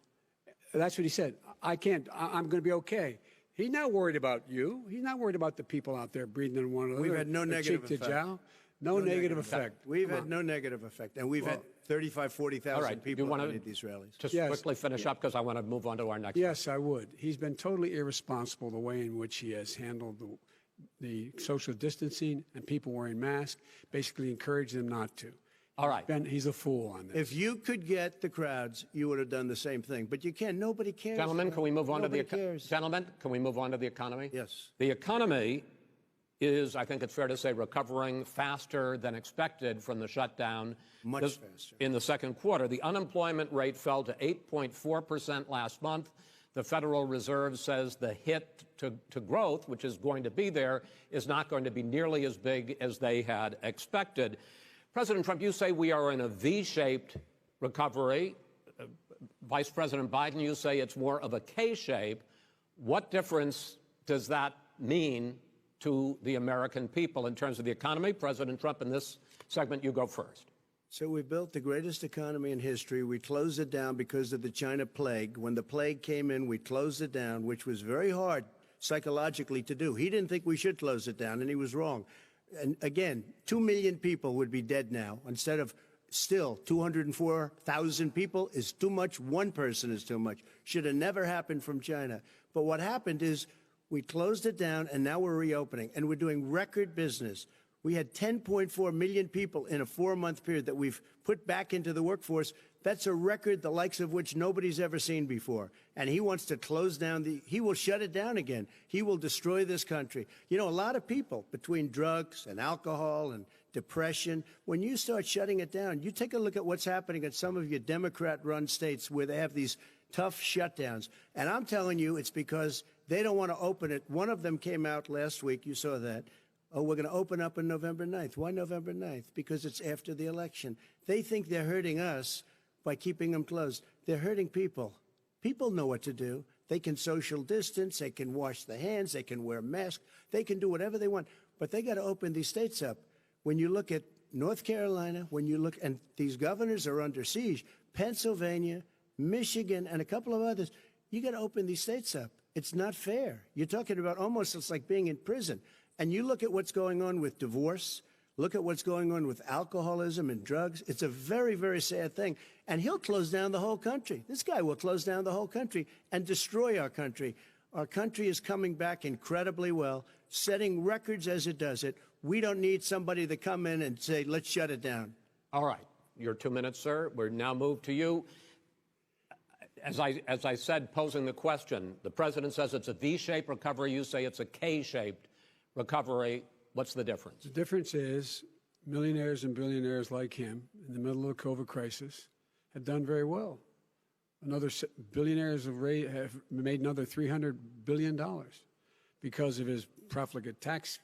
That's what he said. I'm going to be okay. He's not worried about you. He's not worried about the people out there breathing in one another. We've had no negative effect. No negative effect. We've had no negative effect. And we've had 35,000, 40,000 people at these rallies. Just quickly finish up, because I want to move on to our next. Yes, I would. He's been totally irresponsible the way in which he has handled the social distancing and people wearing masks, basically encouraged them not to. All right. He's a fool on this. If you could get the crowds, you would have done the same thing. But you can't. Nobody cares. Gentlemen, can we move on to the economy? Yes. The economy is, I think it's fair to say, recovering faster than expected from the shutdown. Much faster. In the second quarter, the unemployment rate fell to 8.4% last month. The Federal Reserve says the hit to growth, which is going to be there, is not going to be nearly as big as they had expected. President Trump, you say we are in a V-shaped recovery. Vice President Biden, you say it's more of a K-shape. What difference does that mean to the American people in terms of the economy? President Trump, in this segment, you go first. So we built the greatest economy in history. We closed it down because of the China plague. When the plague came in, we closed it down, which was very hard psychologically to do. He didn't think we should close it down, and he was wrong. And again, 2 million people would be dead now instead of still 204,000 people is too much. One person is too much. Should have never happened from China. But what happened is we closed it down, and now we're reopening, and we're doing record business. We had 10.4 million people in a 4-month period that we've put back into the workforce. That's a record the likes of which nobody's ever seen before. And he wants to close down he will shut it down again. He will destroy this country. You know, a lot of people, between drugs and alcohol and depression, when you start shutting it down, you take a look at what's happening in some of your Democrat-run states where they have these tough shutdowns. And I'm telling you, it's because they don't want to open it. One of them came out last week. You saw that. Oh, we're going to open up on November 9th. Why November 9th? Because it's after the election. They think they're hurting us by keeping them closed. They're hurting people. People know what to do. They can social distance. They can wash their hands. They can wear masks. They can do whatever they want. But they got to open these states up. When you look at North Carolina, when you look, and these governors are under siege, Pennsylvania, Michigan, and a couple of others, you got to open these states up. It's not fair. You're talking about almost, it's like being in prison. And you look at what's going on with divorce, look at what's going on with alcoholism and drugs. It's a very, very sad thing. And he'll close down the whole country. This guy will close down the whole country and destroy our country. Our country is coming back incredibly well, setting records as it does it. We don't need somebody to come in and say, let's shut it down. All right. Your 2 minutes, sir. We're now moved to you. As I said, posing the question, the president says it's a V-shaped recovery. You say it's a K-shaped recovery. What's the difference? The difference is millionaires and billionaires like him in the middle of the COVID crisis have done very well. Billionaires have made another $300 billion because of his profligate tax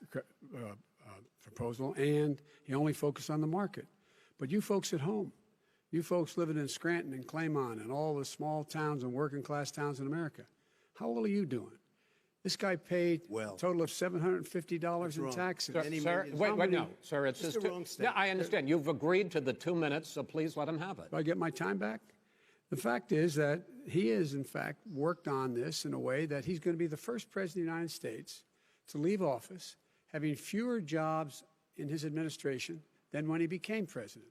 proposal, and he only focused on the market. But you folks at home, you folks living in Scranton and Claymont and all the small towns and working class towns in America, how well are you doing? This guy paid a total of $750 in taxes. Sir, wait, no, sir, it's just yeah, I understand. You've agreed to the 2 minutes, so please let him have it. Do I get my time back? The fact is that he has, in fact, worked on this in a way that he's going to be the first president of the United States to leave office having fewer jobs in his administration than when he became president.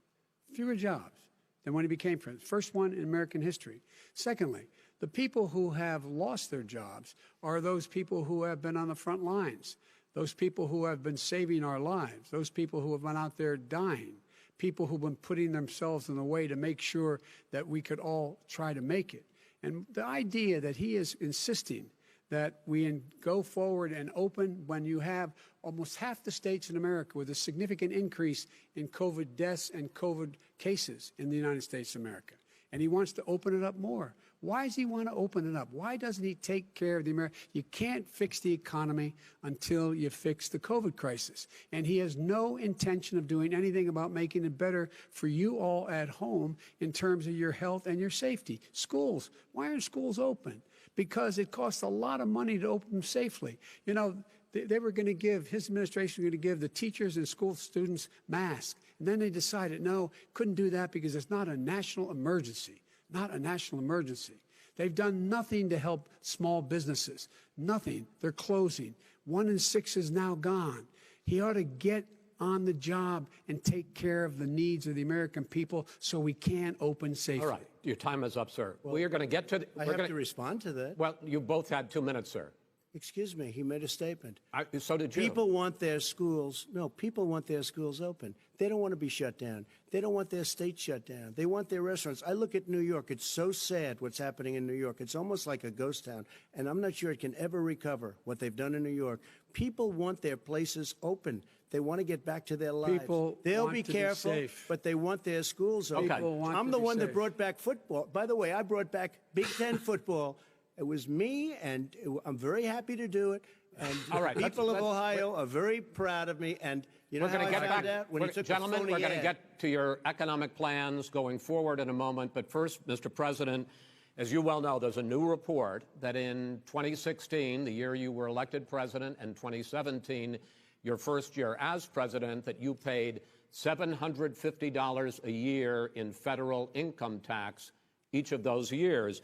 Fewer jobs than when he became president. First one in American history. Secondly, the people who have lost their jobs are those people who have been on the front lines, those people who have been saving our lives, those people who have been out there dying, people who've been putting themselves in the way to make sure that we could all try to make it. And the idea that he is insisting that we go forward and open when you have almost half the states in America with a significant increase in COVID deaths and COVID cases in the United States of America. And he wants to open it up more. Why does he want to open it up? Why doesn't he take care of the American? You can't fix the economy until you fix the COVID crisis. And he has no intention of doing anything about making it better for you all at home in terms of your health and your safety. Schools. Why aren't schools open? Because it costs a lot of money to open them safely. You know, they were going to give, his administration was going to give the teachers and school students masks. And then they decided, no, couldn't do that because it's not a national emergency. Not a national emergency. They've done nothing to help small businesses. Nothing. They're closing. 1 in 6 is now gone. He ought to get on the job and take care of the needs of the American people so we can open safely. All right. Your time is up, sir. Well, we are going to get to... I have to respond to that. Well, you both had 2 minutes, sir. Excuse me, he made a statement. So did you. People want their schools, people want their schools open. They don't want to be shut down. They don't want their state shut down. They want their restaurants. I look at New York. It's so sad what's happening in New York. It's almost like a ghost town. And I'm not sure it can ever recover what they've done in New York. People want their places open. They want to get back to their lives. They'll be careful, but they want their schools open. Okay. I'm the one that brought back football. By the way, I brought back Big Ten football. It was me, and I'm very happy to do it. And all right, people of Ohio are very proud of me. And you know how I found out? When he took gentlemen, the phony we're going to get to your economic plans going forward in a moment. But first, Mr. President, as you well know, there's a new report that in 2016, the year you were elected president, and 2017, your first year as president, that you paid $750 a year in federal income tax each of those years.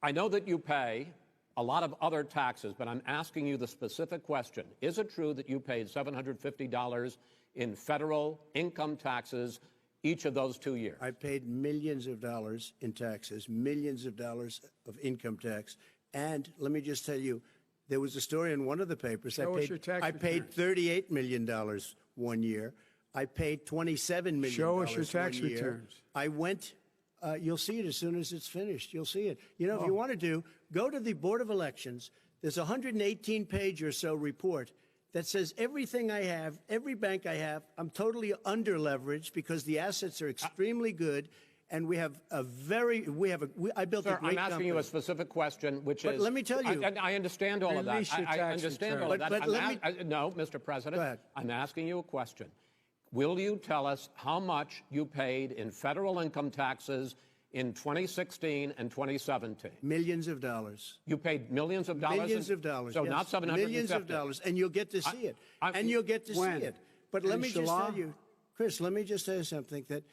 I know that you pay a lot of other taxes, but I'm asking you the specific question. Is it true that you paid $750 in federal income taxes each of those 2 years? I paid millions of dollars in taxes, millions of dollars of income tax. And let me just tell you, there was a story in one of the papers. I paid $38 million 1 year. I paid $27 million Show us your tax returns. I went You'll see it as soon as it's finished. You'll see it. You know, if you want to go to the Board of Elections. There's a 118-page or so report that says everything I have, every bank I have, I'm totally under-leveraged because the assets are extremely good, and we have a very, I built a great I'm asking company. you a specific question, which is... But let me tell you... I understand all of that. I understand all of that. No, Mr. President, Go ahead. I'm asking you a question. Will you tell us how much you paid in federal income taxes in 2016 and 2017? Millions of dollars. You paid millions of dollars? Millions of dollars, So yes. not 750? Millions of dollars, and you'll get to see it. And you'll get to see it. But let me just tell you, Chris, let me just tell you something, that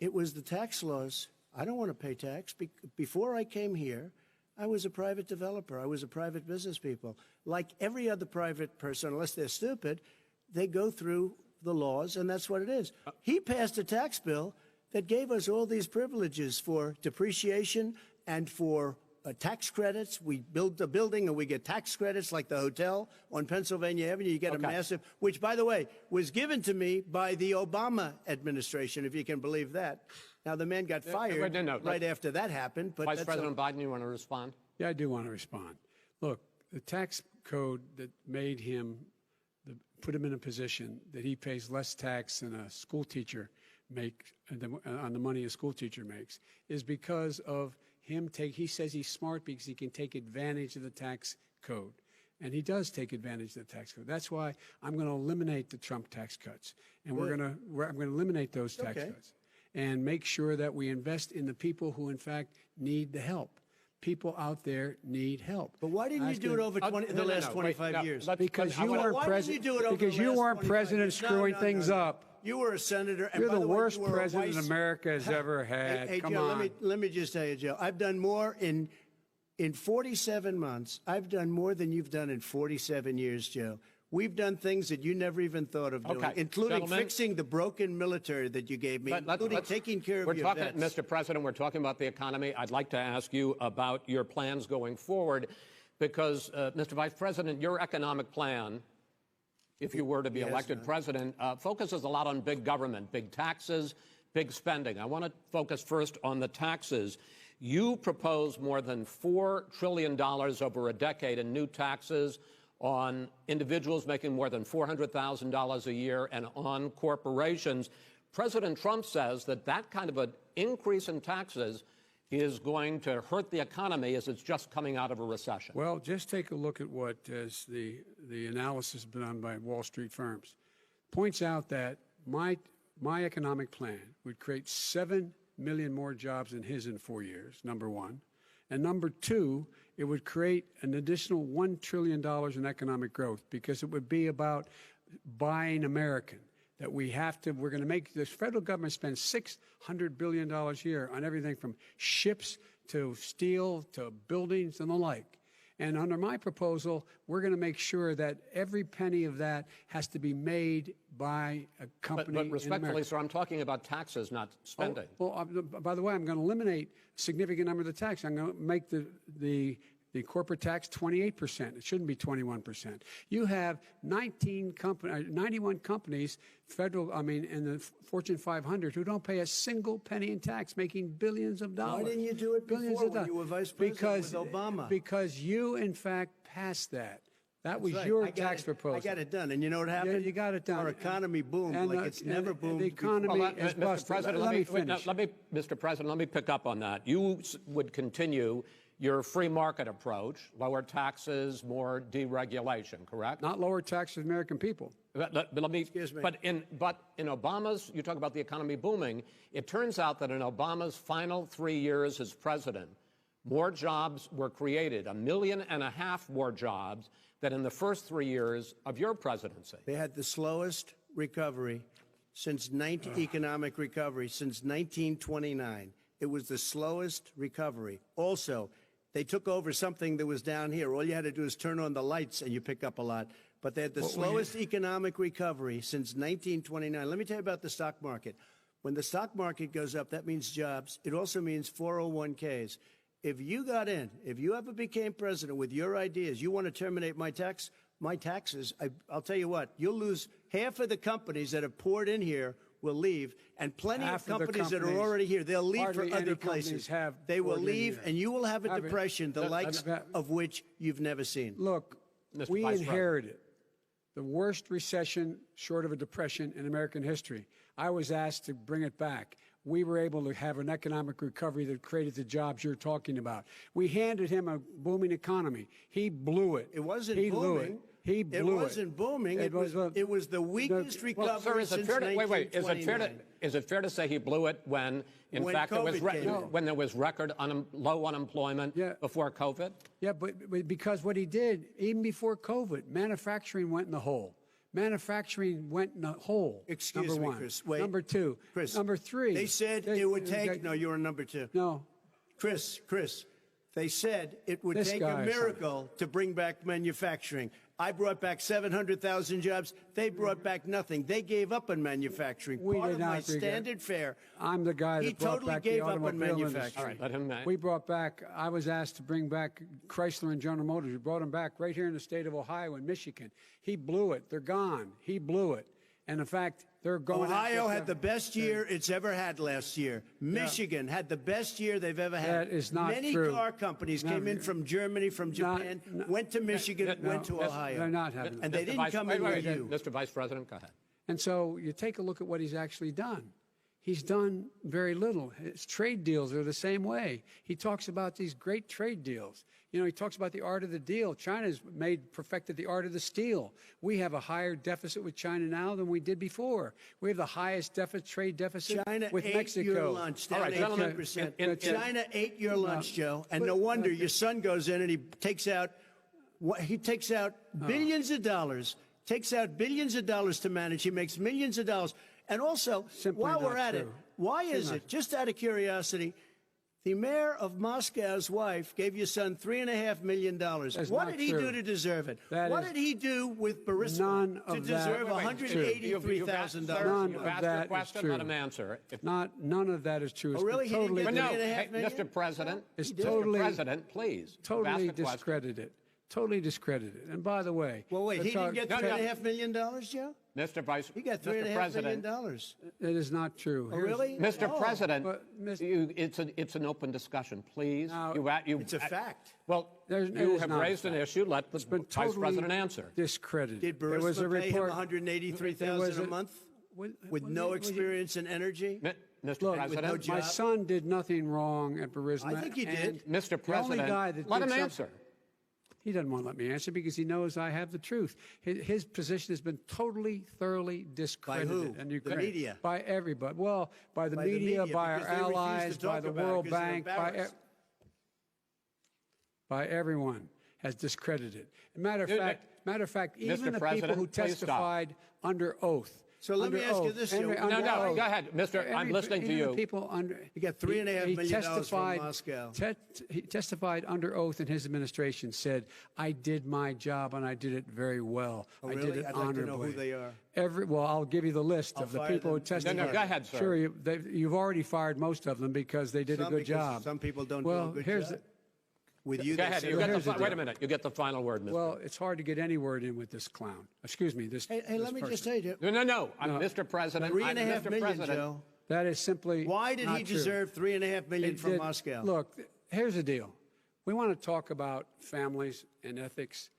it was the tax laws. I don't want to pay tax. Before I came here, I was a private developer. I was a private business people. Like every other private person, unless they're stupid, they go through the laws, and that's what it is. He passed a tax bill that gave us all these privileges for depreciation and for tax credits. We build a building and we get tax credits, like the hotel on Pennsylvania Avenue. You get a massive, which, by the way, was given to me by the Obama administration, if you can believe that. Now, the man got fired right after that happened. But Vice President Biden, you want to respond? Yeah, I do want to respond. Look, the tax code that made him, put him in a position that he pays less tax than a school teacher on the money a school teacher makes, is because of him he says he's smart because he can take advantage of the tax code. And he does take advantage of the tax code. That's why I'm going to eliminate the Trump tax cuts. And I'm going to eliminate those tax cuts and make sure that we invest in the people who, in fact, need the help. People out there need help. But why didn't you do it over the last 25 years? Because you weren't president. Because you weren't president screwing things up. You were a senator. And You're by the way, worst you were president America has ever had. Hey, Come Joe, on. let me just tell you, Joe. I've done more in 47 months. I've done more than you've done in 47 years, Joe. We've done things that you never even thought of doing, including fixing the broken military that you gave me, including taking care of your vets. Mr. President, we're talking about the economy. I'd like to ask you about your plans going forward, because, Mr. Vice President, your economic plan, if you were to be elected president, focuses a lot on big government, big taxes, big spending. I want to focus first on the taxes. You propose more than $4 trillion over a decade in new taxes on individuals making more than $400,000 a year and on corporations. President Trump says that that kind of an increase in taxes is going to hurt the economy as it's just coming out of a recession. Well, just take a look at what the analysis done by Wall Street firms. Points out that my economic plan would create 7 million more jobs than his in 4 years, number one. And number two, it would create an additional $1 trillion in economic growth, because it would be about buying American. That we're going to make this federal government spend $600 billion a year on everything from ships to steel to buildings and the like. And under my proposal, we're going to make sure that every penny of that has to be made by a company. But respectfully, sir, I'm talking about taxes, not spending. By the way, I'm going to eliminate a significant number of the tax. I'm going to make the corporate tax 28%. It shouldn't be 21%. You have 91 companies, in the Fortune 500, who don't pay a single penny in tax, making billions of dollars. Why didn't you do it before when you were vice president with Obama? Because you, in fact, passed that. That was your tax proposal. I got it done. And you know what happened? Yeah, you got it done. Our economy boomed like it's never boomed. The economy is busted. Let me finish. Mr. President, let me pick up on that. You would continue your free market approach, lower taxes, more deregulation, correct? Not lower taxes for American people. Excuse me. But in Obama's, you talk about the economy booming, it turns out that in Obama's final 3 years as president, more jobs were created, 1.5 million more jobs than in the first 3 years of your presidency. They had the slowest recovery economic recovery since 1929. It was the slowest recovery. Also, they took over something that was down here. All you had to do is turn on the lights and you pick up a lot. But they had the slowest economic recovery since 1929. Let me tell you about the stock market. When the stock market goes up, that means jobs. It also means 401ks. If you got in, if you ever became president with your ideas, you want to terminate my taxes, I'll tell you what, you'll lose half of the companies that have poured in here will leave, and plenty Half of of the companies that are companies- already here, they'll leave for hardly other any companies places. have They will ordered leave, here. and you will have a Have it. depression, the likes of which you've never seen. Look, Mr. we Vice President. inherited the worst recession short of a depression in American history. I was asked to bring it back. We were able to have an economic recovery that created the jobs you're talking about. We handed him a booming economy. He blew it. It wasn't he booming. Blew it. He blew It wasn't booming. It was the weakest recovery Sir, is it since fair to, wait, $1929. is it fair to say he blew it when, in When fact, COVID came in. when there was record low unemployment before COVID? Yeah, but because what he did, even before COVID, manufacturing went in the hole. Manufacturing went in the hole. Excuse number me, one. Chris. Wait. Number two. Chris. Number three. They said it would take. No, you're on number two. No. Chris. They said it would This take guy a is miracle to bring back manufacturing. I brought back 700,000 jobs. They brought back nothing. They gave up on manufacturing. We Part did of not my do that. standard fare. I'm the guy that He brought totally back gave the up on automobile manufacturing. industry. All right, let him. We brought back, I was asked to bring back Chrysler and General Motors. We brought them back right here in the state of Ohio and Michigan. He blew it. They're gone. He blew it. And in fact, they're going. Ohio had the best year it's ever had last year. Michigan had the best year they've ever had. That is not Many true. car companies came in from Germany, from Japan, went to Michigan, went to Ohio. They're not having And they didn't come in with you. Mr. Vice President, go ahead. And so you take a look at what he's actually done. He's done very little. His trade deals are the same way. He talks about these great trade deals. You know, he talks about the art of the deal. China's perfected the art of the steal. We have a higher deficit with China now than we did before. We have the highest trade deficit China with ate Mexico. your lunch. Down All right, gentlemen, 18%. China ate your lunch, Joe. And no wonder your son goes in and he takes out billions of dollars, to manage. He makes millions of dollars. And also, Simply while we're not at it, true. why is it, just out of curiosity, the mayor of Moscow's wife gave your son $3.5 million. What did he do to deserve it? What did he do with Burisma to deserve $183,000? You've asked your question, let him answer. None of that is true. Oh, really? He didn't get But no, $3.5 million? Mr. President, Mr. President, please. Totally discredited. Totally discredited. And by the way, Well, wait, he didn't get $3.5 million, Joe? Mr. Vice, He got Mr. $3.5 President, million. it is not true. Oh, really? Mr. Oh. President, But, it's an open discussion, please. Now, It's a fact. Well, It you is have not a raised an fact. issue. Let the It's been Vice totally President answer. discredited. Did There was a Burisma pay him report. $183,000 a month with no experience in energy? Mr. Look, President, no my job? son did nothing wrong at Burisma. I think he did. and Mr. the only guy President, that let did him something- answer. He doesn't want to let me answer because he knows I have the truth. His position has been totally, thoroughly discredited. By who? in The Ukraine. media? By everybody. Well, by the By the media, media, by our because they refuse to allies, by talk the about it World because they're Bank, embarrassed. by everyone has discredited. Matter of fact, even Mr. the people President, who please stop. testified under oath. So let me under ask you oath, this, Henry, Joe. under No, oath. go ahead, Mr. I'm listening to Even you. the people under. He got $3.5 million from Moscow. He testified under oath in his administration, said, I did my job and I did it very well. Oh, I really? did it I'd like to honorably. know who they are. Well, I'll give you the list I'll of the fire people who them. testified. No, go ahead, sir. Sure, you've already fired most of them because they did a good job. Some people don't well, do a good here's job. With you, Go they ahead. say You that. get here's the wait a deal. minute. You get the final word, Mr. Well, it's hard to get any word in with this clown. Excuse me. This. Hey, let me just say, Joe. No. I'm Mr. President. I'm $3.5 Mr. million, President. Joe. That is simply. Why did not he true. deserve $3.5 million from Moscow? Look, here's the deal. We want to talk about families and ethics.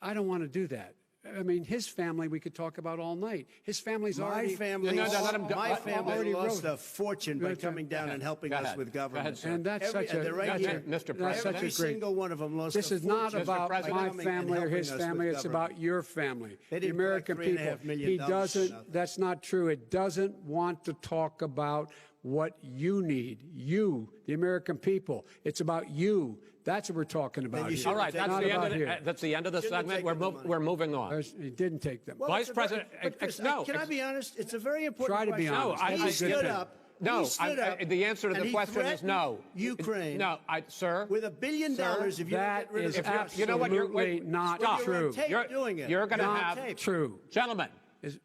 I don't want to do that. I mean, his family we could talk about all night. His family's My already. family, No, let him go. my family already lost wrote. a fortune by coming down and helping Go us ahead. with Go ahead, government. sir. And that's such a. They're right That's here. it, Mr. That's President. such Every a great. single one of them lost This a is not fortune about by my coming and family or helping his us family. with It's government. about your family, They the didn't American collect $3.5 people. million He for doesn't. nothing. That's not true. It doesn't want to talk about what you need. You, the American people. It's about you. That's what we're talking about. you here. should All right, Take that's Not the end about of here. that's the end of the Shouldn't have segment. taken the money. We're moving on. He didn't take them. Well, Vice it's a very- President, but Chris, no, can I be honest? It's a very important Try to be question. honest. No, That's I He a good stood thing. up. No, he stood up, the answer to and the he question is no. threatened Ukraine. No, sir. With $1 billion if you don't That get rid of is the troops. You know what? You're, absolutely wait, not stop. true. You're on tape You're, doing it. you're going to You're on have tape. True. gentlemen. Is-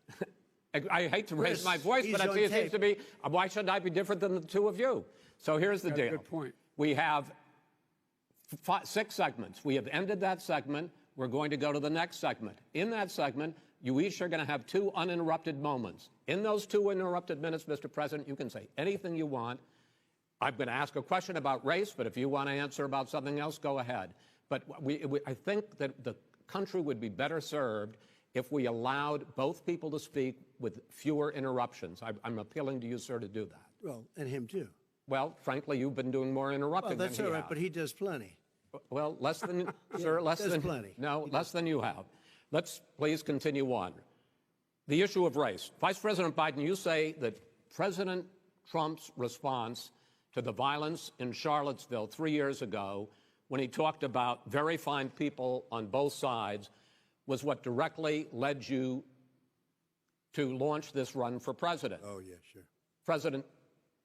I hate to raise Chris, my voice, he's but on it seems tape. to be. Why should I be different than the two of you? So here's the Got a deal. good point. We have 6 segments. We have ended that segment. We're going to go to the next segment. In that segment, You each are going to have 2 uninterrupted moments. In those 2 uninterrupted minutes, Mr. President, you can say anything you want. I'm going to ask a question about race, but if you want to answer about something else, go ahead. But I think that the country would be better served if we allowed both people to speak with fewer interruptions. I'm appealing to you, sir, to do that. Well, and him too. Well, frankly, you've been doing more interrupting Well, that's than all he right, has. but he does plenty. Well, less than, sir, less does than, plenty. no, less than you have. Let's please continue on. The issue of race. Vice President Biden, you say that President Trump's response to the violence in Charlottesville 3 years ago, when he talked about very fine people on both sides, was what directly led you to launch this run for president. Oh, yeah, sure. President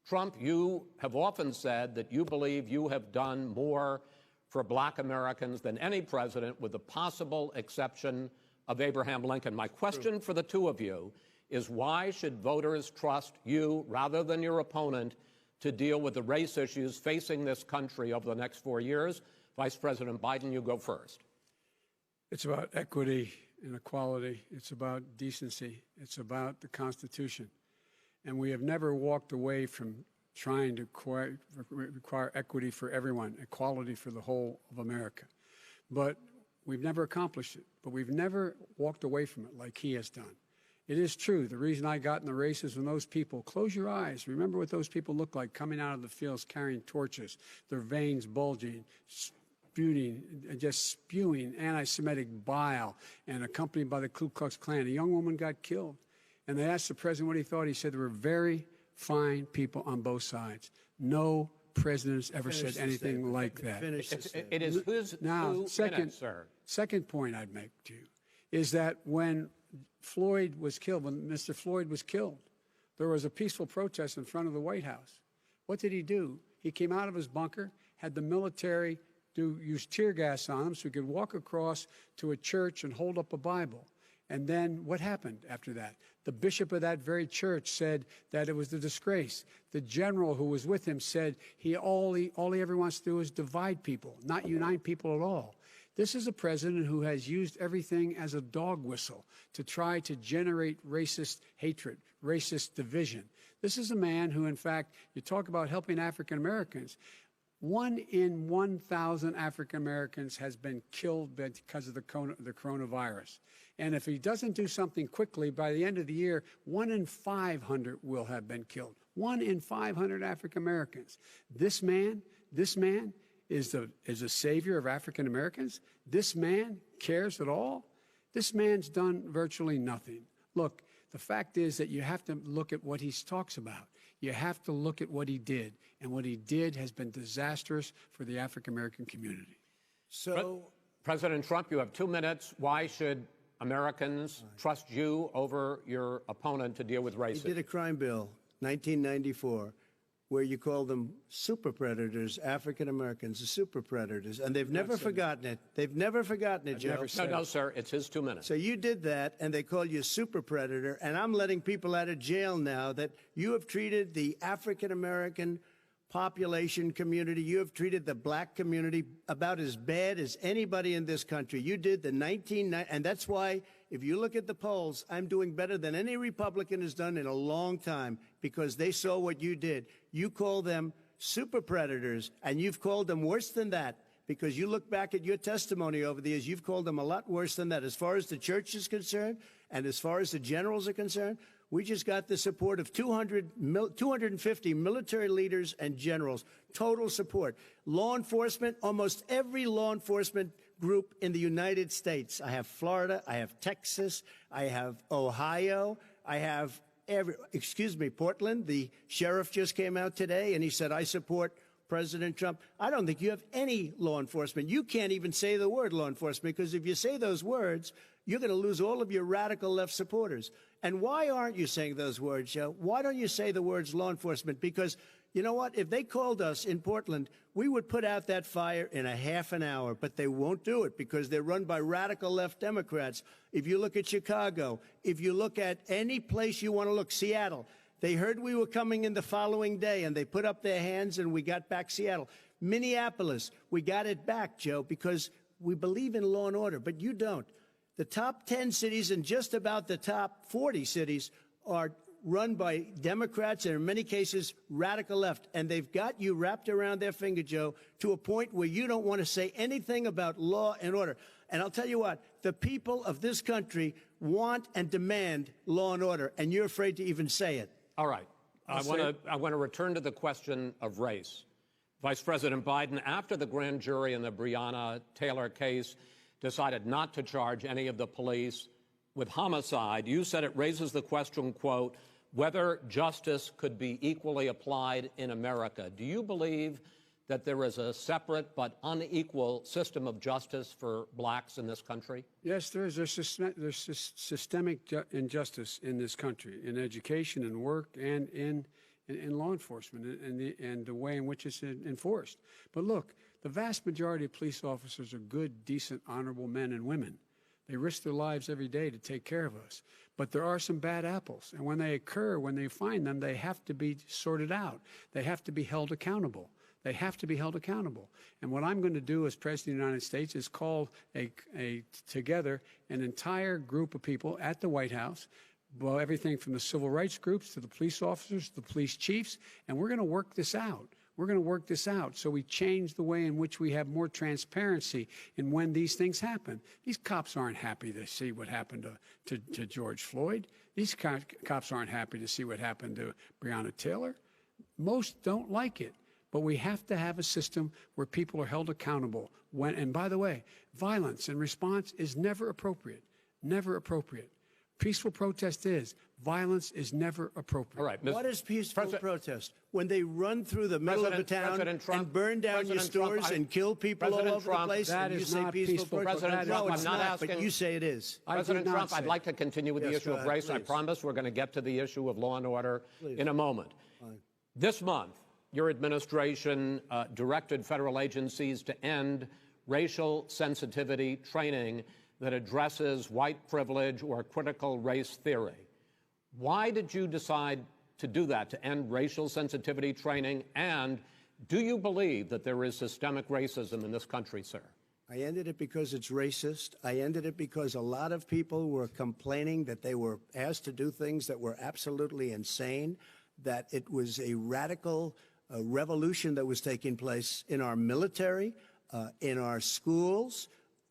Trump, you have often said that you believe you have done more for black Americans than any president, with the possible exception of Abraham Lincoln. My question for the 2 of you is, why should voters trust you rather than your opponent to deal with the race issues facing this country over the next 4 years? Vice President Biden, you go first. It's about equity and equality. It's about decency. It's about the Constitution. And we have never walked away from trying to require equity for everyone, equality for the whole of America. But we've never accomplished it. But we've never walked away from it like he has done. It is true. The reason I got in the race is when those people, close your eyes, remember what those people look like coming out of the fields carrying torches, their veins bulging, just spewing anti-Semitic bile, and accompanied by the Ku Klux Klan. A young woman got killed. And they asked the president what he thought. He said there were very fine people on both sides. No president has ever said anything like that. It is whose now, minutes, sir. Second point I'd make to you is that when Floyd was killed, when Mr. Floyd was killed, there was a peaceful protest in front of the White House. What did he do? He came out of his bunker, had the military use tear gas on him so he could walk across to a church and hold up a Bible. And then what happened after that? The bishop of that very church said that it was a disgrace. The general who was with him said all he ever wants to do is divide people, not unite people at all. This is a president who has used everything as a dog whistle to try to generate racist hatred, racist division. This is a man who, in fact, you talk about helping African Americans. 1 in 1,000 African Americans has been killed because of the coronavirus. And if he doesn't do something quickly, by the end of the year, 1 in 500 will have been killed. 1 in 500 African Americans. This man is a savior of African Americans. This man cares at all. This man's done virtually nothing. Look, the fact is that you have to look at what he talks about. You have to look at what he did. And what he did has been disastrous for the African American community. So, President Trump, you have 2 minutes. Why should Americans trust you over your opponent to deal with racism? he did a crime bill, 1994, where you call them super predators, African Americans, the super predators, and they've never forgotten it. They've never forgotten it, Joe. No, sir, it's his 2 minutes. So you did that, and they call you a super predator, and I'm letting people out of jail now that you have treated the African American population community, you have treated the black community about as bad as anybody in this country. You did the 1990, and that's why, if you look at the polls, I'm doing better than any Republican has done in a long time, because they saw what you did. You call them super predators, and you've called them worse than that, because you look back at your testimony over the years, you've called them a lot worse than that. As far as the church is concerned, and as far as the generals are concerned, we just got the support of 250 military leaders and generals, total support. Law enforcement, almost every law enforcement group in the United States. I have Florida, I have Texas, I have Ohio, I have Portland. The sheriff just came out today and he said, I support President Trump. I don't think you have any law enforcement. You can't even say the word law enforcement, because if you say those words, you're going to lose all of your radical left supporters. And why aren't you saying those words, Joe? Why don't you say the words law enforcement? Because you know what? If they called us in Portland, we would put out that fire in a half an hour, but they won't do it because they're run by radical left Democrats. If you look at Chicago, if you look at any place you want to look, Seattle, they heard we were coming in the following day and they put up their hands and we got back Seattle. Minneapolis, we got it back, Joe, because we believe in law and order, but you don't. The top 10 cities and just about the top 40 cities are run by Democrats and in many cases radical left. And they've got you wrapped around their finger, Joe, to a point where you don't want to say anything about law and order. And I'll tell you what, the people of this country want and demand law and order, and you're afraid to even say it. All right. I want to return to the question of race. Vice President Biden, after the grand jury in the Breonna Taylor case decided not to charge any of the police with homicide, you said it raises the question, quote, whether justice could be equally applied in America. Do you believe that there is a separate but unequal system of justice for blacks in this country? Yes, there is. There's systemic injustice in this country, in education and work and in law enforcement and the way in which it's enforced. But look, the vast majority of police officers are good, decent, honorable men and women. They risk their lives every day to take care of us. But there are some bad apples. And when they occur, when they find them, they have to be sorted out. They have to be held accountable. They have to be held accountable. And what I'm going to do as President of the United States is call together an entire group of people at the White House, well, everything from the civil rights groups to the police officers, to the police chiefs, and we're going to work this out. We're going to work this out so we change the way in which we have more transparency in when these things happen. These cops aren't happy to see what happened to George Floyd. These cops aren't happy to see what happened to Breonna Taylor. Most don't like it. But we have to have a system where people are held accountable. And by the way, violence in response is never appropriate. Never appropriate. Peaceful protest is. Violence is never appropriate. All right. What is peaceful protest? When they run through the middle of the town and burn down your stores and kill people all over the place, that and you is say not peaceful protest? President Trump, No, it's I'm not asking. but you say it is. President Trump, I'd like to continue with the issue of race. I promise we're going to get to the issue of law and order in a moment. This month, your administration directed federal agencies to end racial sensitivity training that addresses white privilege or critical race theory. Why did you decide to do that, to end racial sensitivity training? And do you believe that there is systemic racism in this country, sir? I ended it because it's racist. I ended it because a lot of people were complaining that they were asked to do things that were absolutely insane, that it was a radical revolution that was taking place in our military, in our schools,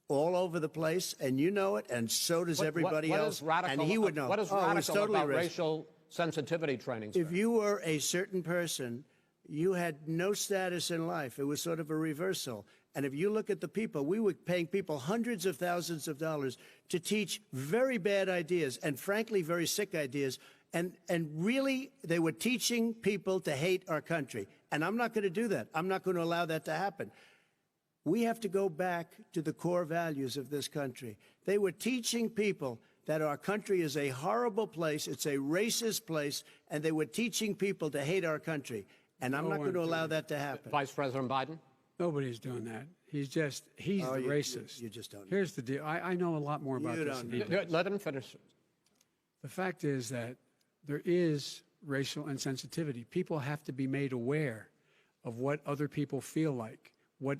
all over the place, and you know it, and so does everybody else, and he would know. What is radical about racial sensitivity training, sir? If you were a certain person, you had no status in life. It was sort of a reversal. And if you look at the people, we were paying people hundreds of thousands of dollars to teach very bad ideas, and frankly, very sick ideas, and really, they were teaching people to hate our country. And I'm not going to do that. I'm not going to allow that to happen. We have to go back to the core values of this country. They were teaching people that our country is a horrible place, it's a racist place, and they were teaching people to hate our country. And I'm not going to allow that to happen. Vice President Biden? Nobody's doing that. He's the racist. You just don't know. Here's the deal. I know a lot more about this than he does. Let him finish. The fact is that there is racial insensitivity. People have to be made aware of what other people feel like, what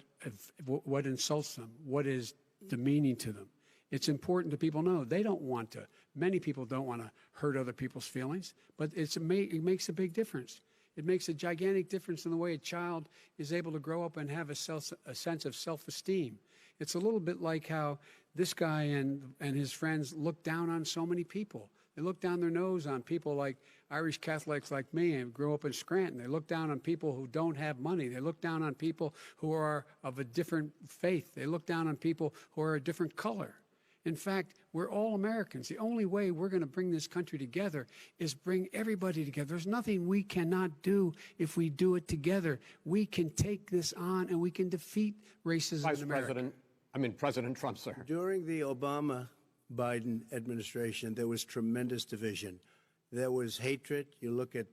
insults them, what is demeaning to them. It's important that people know they don't want to. Many people don't want to hurt other people's feelings, but it makes a big difference. It makes a gigantic difference in the way a child is able to grow up and have a sense of self-esteem. It's a little bit like how this guy and his friends look down on so many people. They look down their nose on people like Irish Catholics like me and grew up in Scranton. They look down on people who don't have money. They look down on people who are of a different faith. They look down on people who are a different color. In fact, we're all Americans. The only way we're going to bring this country together is bring everybody together. There's nothing we cannot do if we do it together. We can take this on and we can defeat racism in America. President Trump, sir. During the Obama-Biden administration, there was tremendous division. There was hatred. You look at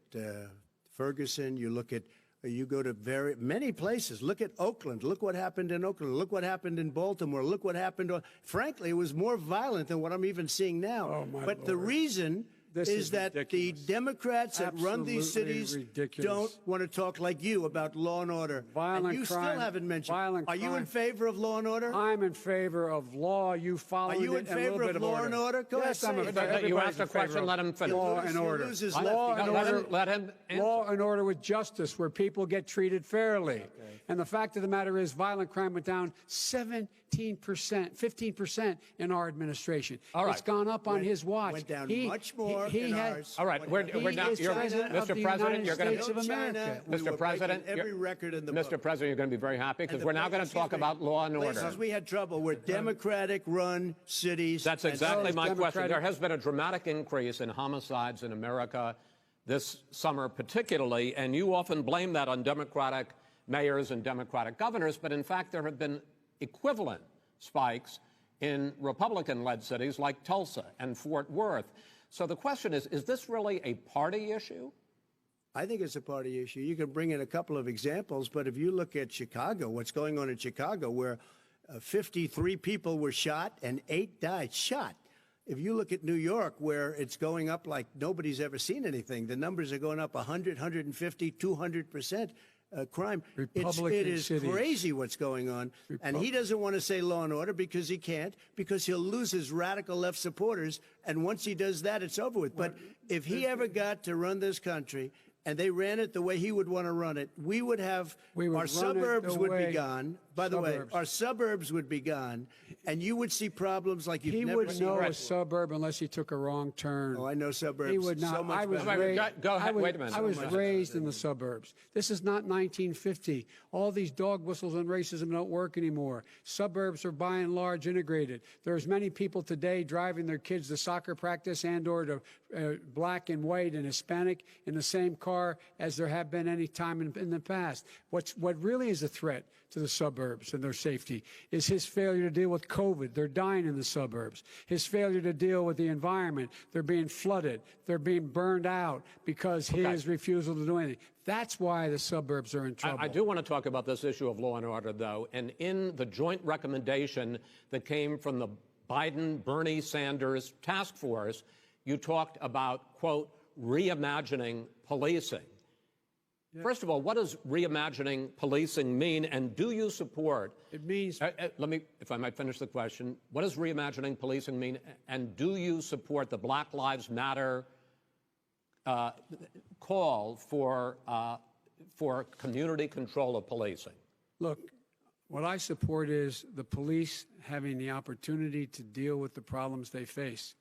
Ferguson, you go to many places. Look at Oakland. Look what happened in Oakland. Look what happened in Baltimore. Look what happened. Frankly, it was more violent than what I'm even seeing now. Oh, my but Lord. the reason This is that ridiculous. the Democrats that run these Absolutely cities ridiculous. don't want to talk like you about law and order. Violent and you crime, still haven't mentioned. violent Are you crime. in favor of law and order? I'm in favor of law. You follow Are you in favor of law and order? Go yes, ahead, I'm say in it. favor. You asked a question, let him finish. Law and order. Loses Law and order. Let him answer. Law and order with justice, where people get treated fairly. Okay. And the fact of the matter is, violent crime went down 17%, 15% in our administration. All right. It's gone up on his watch. Went down much more he in had, ours. All right, we're down. is president of the President, you're going United to States of China, America. we Mr. were President, breaking every record in the Mr. book. President, you're going to be very happy because And we're now going to excuse talk me, about law and order. Places we had trouble were Democratic-run cities. That's and exactly so- my question. Democratic- There has been a dramatic increase in homicides in America this summer, particularly, and you often blame that on Democratic mayors and Democratic governors, but in fact, there have been equivalent spikes in Republican-led cities like Tulsa and Fort Worth. So the question is this really a party issue? I think it's a party issue. You can bring in a couple of examples, but if you look at Chicago, what's going on in Chicago, where 53 people were shot and 8 died, shot. If you look at New York, where it's going up like nobody's ever seen anything, the numbers are going up 100, 150, 200%. Crime. It is cities. crazy what's going on. And he doesn't want to say law and order because he can't, because he'll lose his radical left supporters. And once he does that, it's over with. But if he ever got to run this country and they ran it the way he would want to run it, we would have our suburbs would be gone. By the way, our suburbs would be gone, and you would see problems like you've never seen. He would know a suburb unless he took a wrong turn. Oh, I know suburbs. He would not. So much I was better. raised, Go ahead. Wait a minute. I was raised in the suburbs. This is not 1950. All these dog whistles on racism don't work anymore. Suburbs are by and large integrated. There's many people today driving their kids to soccer practice and or to black and white and Hispanic in the same car as there have been any time in the past. What really is a threat to the suburbs and their safety is his failure to deal with COVID. They're dying in the suburbs. His failure to deal with the environment. They're being flooded. They're being burned out because his refusal to do anything. That's why the suburbs are in trouble. I do want to talk about this issue of law and order, though. And in the joint recommendation that came from the Biden-Bernie Sanders task force, you talked about, quote, reimagining policing. First of all, what does reimagining policing mean, and do you support? It means. Let me, if I might finish the question. What does reimagining policing mean, and do you support the Black Lives Matter call for community control of policing? Look, what I support is the police having the opportunity to deal with the problems they face.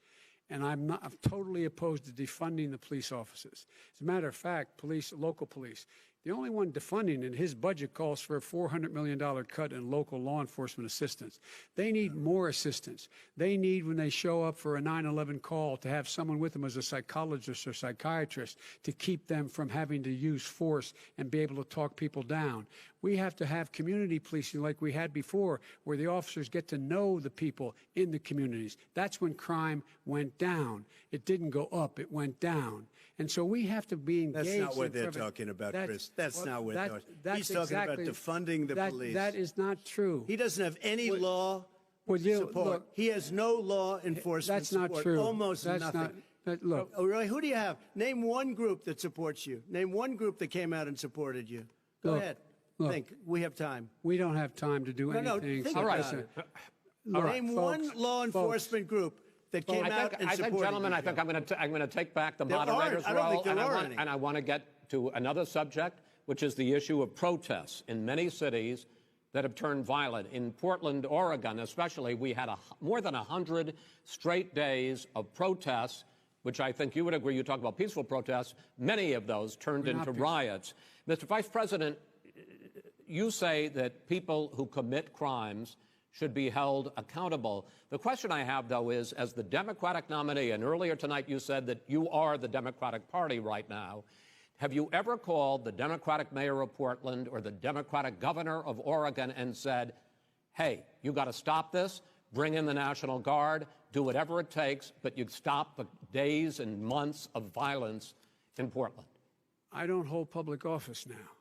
And I'm totally opposed to defunding the police offices. As a matter of fact, local police, the only one defunding in his budget calls for a $400 million cut in local law enforcement assistance. They need more assistance. They need, when they show up for a 9/11 call, to have someone with them as a psychologist or psychiatrist to keep them from having to use force and be able to talk people down. We have to have community policing like we had before, where the officers get to know the people in the communities. That's when crime went down. It didn't go up, it went down. And so we have to be engaged. That's not what they're talking about, Chris. That's not what they're talking about. He's talking about defunding the police. That is not true. He doesn't have any law support. Look, he has no law enforcement that's not support. true. Almost that's nothing. Look. Oh, really? Who do you have? Name one group that supports you. Name one group that came out and supported you. Go ahead. Think. We have time. We don't have time to do anything. No, think All right. about it. folks, Name one law enforcement group that came out and supported you. Gentlemen, I think I'm going to take back the moderator's I don't role, think there are any. and I want to get to another subject, which is the issue of protests in many cities that have turned violent. In Portland, Oregon, especially, we had more than 100 straight days of protests, which I think you would agree. You talk about peaceful protests. Many of those turned into riots. Mr. Vice President, you say that people who commit crimes should be held accountable. The question I have, though, is, as the Democratic nominee, and earlier tonight you said that you are the Democratic Party right now, have you ever called the Democratic mayor of Portland or the Democratic governor of Oregon and said, hey, you got to stop this, bring in the National Guard, do whatever it takes, but you stop the days and months of violence in Portland? I don't hold public office now.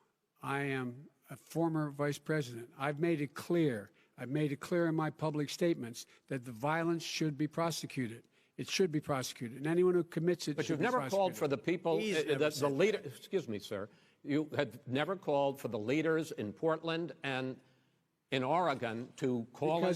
I am a former vice president. I've made it clear in my public statements that the violence should be prosecuted. It should be prosecuted. And anyone who commits it But should you've be never prosecuted. called for the people, the leader. Excuse me, sir. You have never called for the leaders in Portland and in Oregon to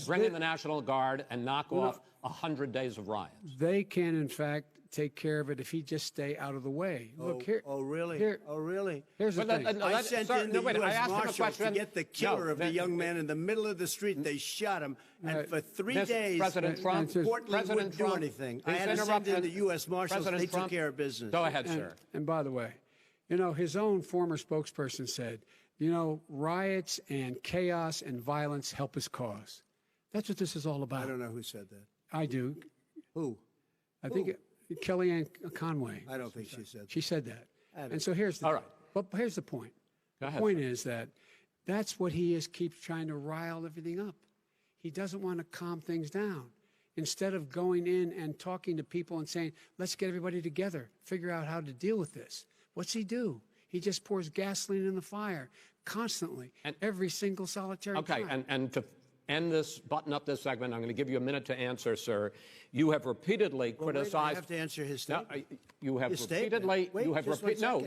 bring in the National Guard and knock off 100 days of riots. They can, in fact, take care of it if he just stay out of the way. Look here. Oh, really? Oh, really? Here's the thing. I sent in the U.S. Marshals to get the killer of the young man in the middle of the street. They shot him, and for 3 days, President Trump, Portland wouldn't do anything. I had to send in the U.S. Marshals. They took care of business. Go ahead, sir. And by the way, his own former spokesperson said, riots and chaos and violence help his cause. That's what this is all about. I don't know who said that. I do. Who? I think Kellyanne Conway. I don't think she said that. She said that. And so here's the But here's the point. The point is that's what he keeps trying to rile everything up. He doesn't want to calm things down. Instead of going in and talking to people and saying, let's get everybody together, figure out how to deal with this. What's he do? He just pours gasoline in the fire constantly, every single solitary time. And to end this, button up this segment, I'm going to give you a minute to answer, sir. You have repeatedly criticized. Wait, I have to answer his statement. No, you have his repeatedly. Wait, you have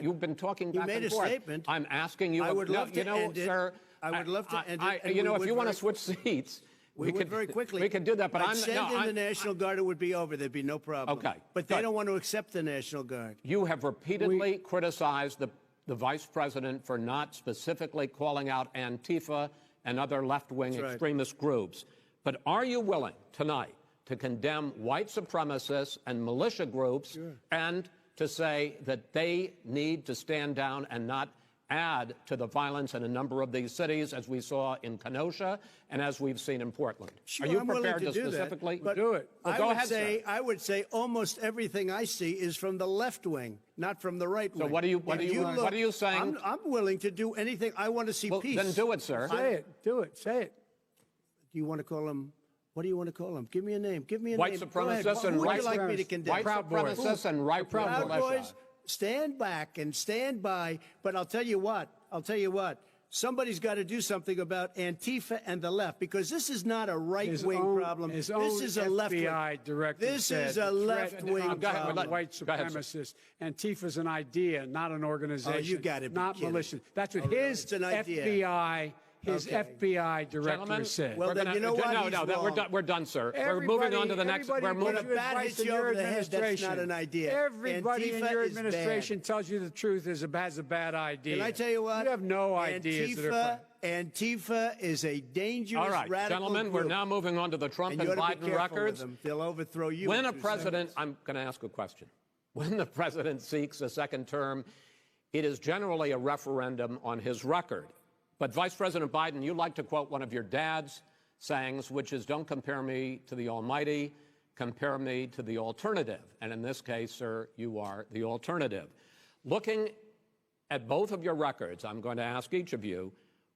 you've been talking back and forth. You made a statement. I'm asking you. I would love to end it. Sir. I would love to end it. If you want to switch seats. We could very quickly. We could do that, but I'd send in the National Guard, it would be over. There'd be no problem. Okay. But they don't want to accept the National Guard. You have repeatedly criticized the vice president for not specifically calling out Antifa and other left-wing extremist groups. But are you willing tonight to condemn white supremacists and militia groups and to say that they need to stand down and not add to the violence in a number of these cities, as we saw in Kenosha and as we've seen in Portland? Sure, are you I'm prepared willing to do specifically that, but do it? Well, go ahead, sir. I would say almost everything I see is from the left wing, not from the right wing. So what are you saying? I'm willing to do anything. I want to see peace. Then do it, sir. Say it. Do it. Say it. Do you want to call him? What do you want to call him? Give me a name. Give me a white name. Supremacists and Who would right you like me to condemn? White supremacists and right Proud militia. Boys, stand back and stand by. But I'll tell you what. Somebody's got to do something about Antifa and the left, because this is not a right-wing problem. This is a left-wing. FBI director This is a left-wing problem. White supremacists. Antifa's an idea, not an organization. Oh, you got to be not kidding. militia. That's what his FBI. FBI director Gentlemen, said. Well, then you know what? No, we're done, sir. We're moving on to the next. We're moving. When a bat hits you over the head, that's not an idea. Everybody in your Antifa is administration tells you the truth has a bad idea. Can I tell you what? You have no ideas that are Antifa is a dangerous, all right, radical gentlemen, group. we're now moving on to the Trump and Biden records. They'll overthrow you. When a president, I'm going to ask a question. When the president seeks a second term, it is generally a referendum on his record. But Vice President Biden, you like to quote one of your dad's sayings, which is, don't compare me to the almighty, compare me to the alternative. And in this case, sir, you are the alternative. Looking at both of your records, I'm going to ask each of you,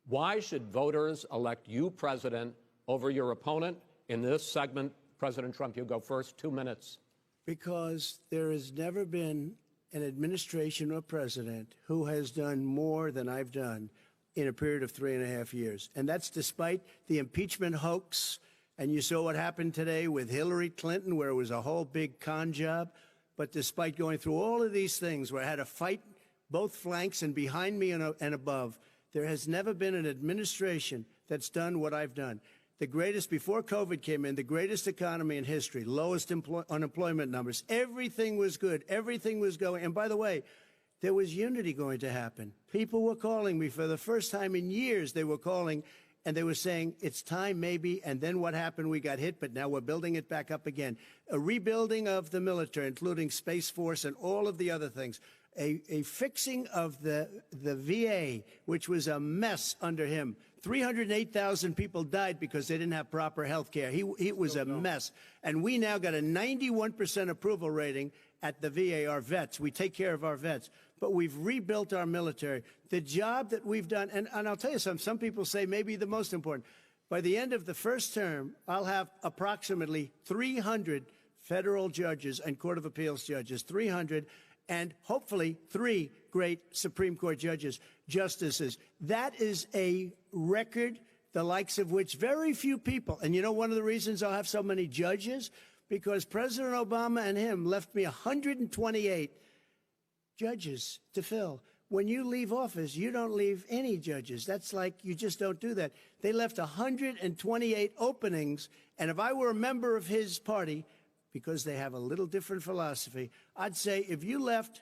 why should voters elect you president over your opponent? In this segment, President Trump, you go first, 2 minutes. Because there has never been an administration or president who has done more than I've done in a period of 3.5 years. And that's despite the impeachment hoax. And you saw what happened today with Hillary Clinton, where it was a whole big con job. But despite going through all of these things, where I had to fight both flanks and behind me and above, there has never been an administration that's done what I've done. The greatest, before COVID came in, the greatest economy in history, lowest unemployment numbers. Everything was good. Everything was going. And by the way, there was unity going to happen. People were calling me for the first time in years. They were calling and they were saying, it's time maybe. And then what happened? We got hit, but now we're building it back up again. A rebuilding of the military, including Space Force and all of the other things. A fixing of the VA, which was a mess under him. 308,000 people died because they didn't have proper health care. It was a mess. And we now got a 91% approval rating at the VA, our vets. We take care of our vets. But we've rebuilt our military. The job that we've done, and I'll tell you something, some people say maybe the most important. By the end of the first term, I'll have approximately 300 federal judges and Court of Appeals judges, 300, and hopefully 3 great Supreme Court justices. That is a record, the likes of which very few people, and you know one of the reasons I'll have so many judges? because President Obama and him left me 128 judges to fill. When you leave office, you don't leave any judges. That's like you just don't do that. They left 128 openings, and if I were a member of his party, because they have a little different philosophy, I'd say if you left